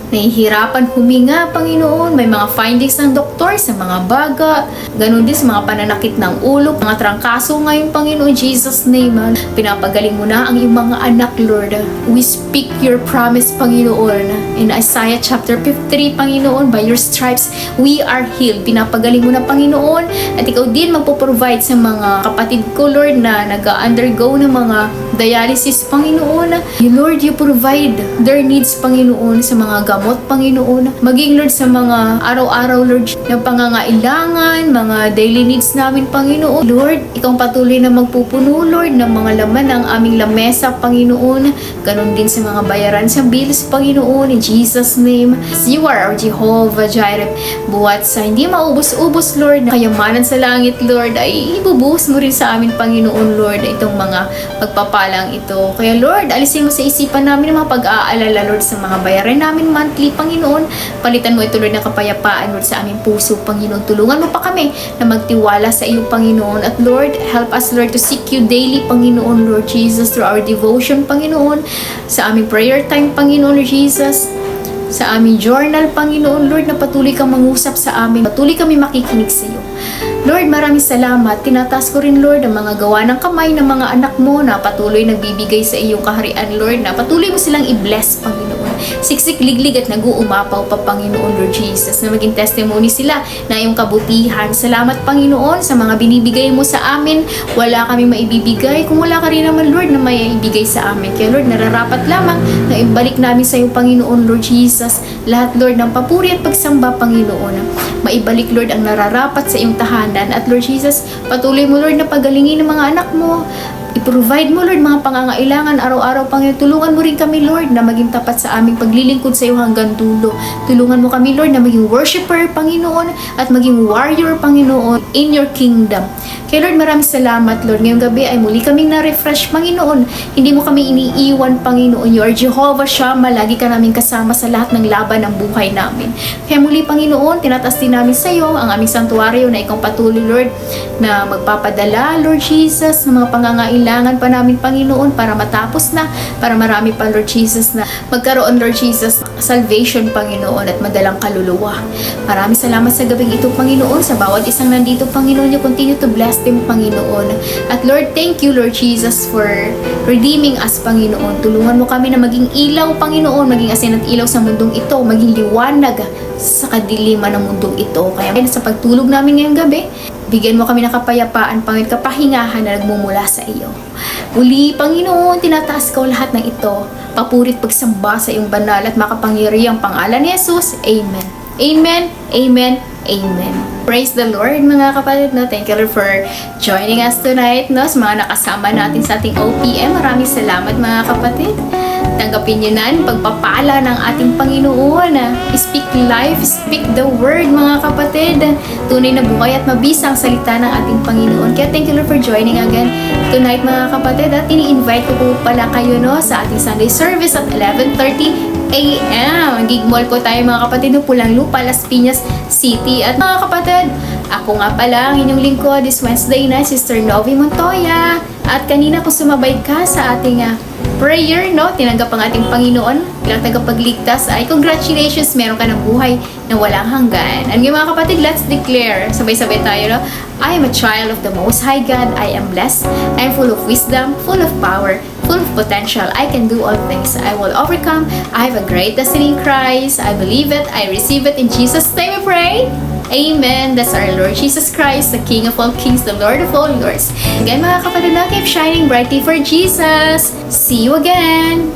[SPEAKER 2] Nahihirapan huminga, Panginoon. May mga findings ng doktor sa mga baga. Ganon din sa mga pananakit ng ulo, mga trangkaso ngayon, Panginoon, Jesus' name. Pinapagaling mo na ang iyong mga anak, Lord. We speak your promise, Panginoon. In Isaiah chapter 53, Panginoon, by your stripes, we are healed. Pinapagaling mo na, Panginoon. At ikaw din magpo-provide sa mga kapatid ko, Lord, na nag-undergo ng mga dialysis, Panginoon. Lord, you provide their needs, Panginoon, sa mga gamot, Panginoon. Maging, Lord, sa mga araw-araw, Lord, na pangangailangan, mga daily needs namin, Panginoon. Lord, ikaw patuloy na magpupuno, Lord, ng mga laman ng aming lamesa, Panginoon. Ganon din sa mga bayaran sa bills, Panginoon, in Jesus' name. You are our Jehovah Jireh. Buhat sa hindi maubos-ubos, Lord, na kayamanan sa langit, Lord, ay ibubuhos mo rin sa amin, Panginoon, Lord, itong mga pagpapalang ito. Kaya, Lord, alisin mo sa isipan namin ang mga pag-aalala, Lord, sa mga bayaran namin monthly, Panginoon. Palitan mo ito, Lord, ng kapayapaan, Lord, sa aming puso, Panginoon. Tulungan mo pa kami na magtiwala sa iyo, Panginoon. At Lord, help us, Lord, to seek you daily, Panginoon, Lord Jesus, through our devotion, Panginoon, sa aming prayer time, Panginoon, Lord Jesus, sa aming journal, Panginoon, Lord, na patuloy kang mangusap sa amin, patuloy kami makikinig sa iyo. Lord, maraming salamat. Tinataas ko rin, Lord, ang mga gawa ng kamay ng mga anak mo na patuloy nagbibigay sa iyong kaharian, Lord, na patuloy mo silang i-bless, Panginoon. Siksik, liglig at nag-uumapaw pa, Panginoon, Lord Jesus, na maging testimony sila na iyong kabutihan. Salamat, Panginoon, sa mga binibigay mo sa amin. Wala kami maibibigay kung wala ka rin naman, Lord, na may ibigay sa amin. Kaya, Lord, nararapat lamang na ibalik namin sa iyong, Panginoon, Lord Jesus, lahat, Lord, ng papuri at pagsamba, Panginoon. Maibalik, Lord, ang nararapat sa iyong tahanan. At Lord Jesus, patuloy mo, Lord, na pagalingin ng mga anak mo. I-provide mo, Lord, mga pangangailangan araw-araw, Panginoon. Tulungan mo rin kami, Lord, na maging tapat sa aming paglilingkod sa iyo hanggang dulo. Tulungan mo kami, Lord, na maging worshiper, Panginoon, at maging warrior, Panginoon, in your kingdom. Kaya, Lord, maraming salamat, Lord. Ngayong gabi ay muli kaming na-refresh, Panginoon. Hindi mo kami iniiwan, Panginoon. You are Jehovah Shammah. Lagi ka namin kasama sa lahat ng laban ng buhay namin. Kaya muli, Panginoon, tinataas din namin sa iyo ang aming santuario na ikaw patuloy, Lord, na magpapadala, Lord Jesus, ng mga pangangailangan pa namin, Panginoon, para matapos na, para marami pa, Lord Jesus, na magkaroon, Lord Jesus, salvation, Panginoon, at madalang kaluluwa. Maraming salamat sa gabing ito, Panginoon, sa bawat isang nandito, Panginoon. You continue to bless them, Panginoon. At Lord, thank you, Lord Jesus, for redeeming us, Panginoon. Tulungan mo kami na maging ilaw, Panginoon, maging asin at ilaw sa mundong ito, maging liwanag sa kadiliman ng mundong ito. Kaya sa pagtulog namin ngayong gabi, bigyan mo kami ng kapayapaan, Panginoon, kapahingahan na nagmumula sa iyo. Muli, Panginoon, tinataas ko lahat ng ito. Papurit pagsamba sa iyong banal at makapangyarihang pangalan ni Jesus. Amen. Amen. Amen. Amen. Praise the Lord, mga kapatid. No? Thank you, Lord, for joining us tonight. No? Sa mga nakasama natin sa ating OPM, maraming salamat, mga kapatid. Tanggapin nyo na ang pagpapala ng ating Panginoon. Speak life, speak the word, mga kapatid. Tunay na buhay at mabisa ang salita ng ating Panginoon. Kaya thank you, Lord, for joining again tonight, mga kapatid. At ini-invite ko po pala kayo, no, sa ating Sunday service at 11:30 a.m. Gig mall ko tayo, mga kapatid, no, Pulang Lupa, Las Piñas City. At mga kapatid, ako nga pala ang inyong lingkod this Wednesday na, Sister Novi Montoya. At kanina kung sumabay ka sa ating prayer, no? Tinanggap ang ating Panginoon bilang tagapagligtas, ay congratulations, meron ka ng buhay na walang hanggan. And mga kapatid, let's declare, sabay-sabay tayo, no? I am a child of the Most High God. I am blessed. I am full of wisdom, full of power, full of potential. I can do all things. I will overcome. I have a great destiny in Christ. I believe it. I receive it. In Jesus' name we pray. Amen. That's our Lord Jesus Christ, the King of all kings, the Lord of all lords. Again, mga kapatid, keep shining brightly for Jesus. See you again.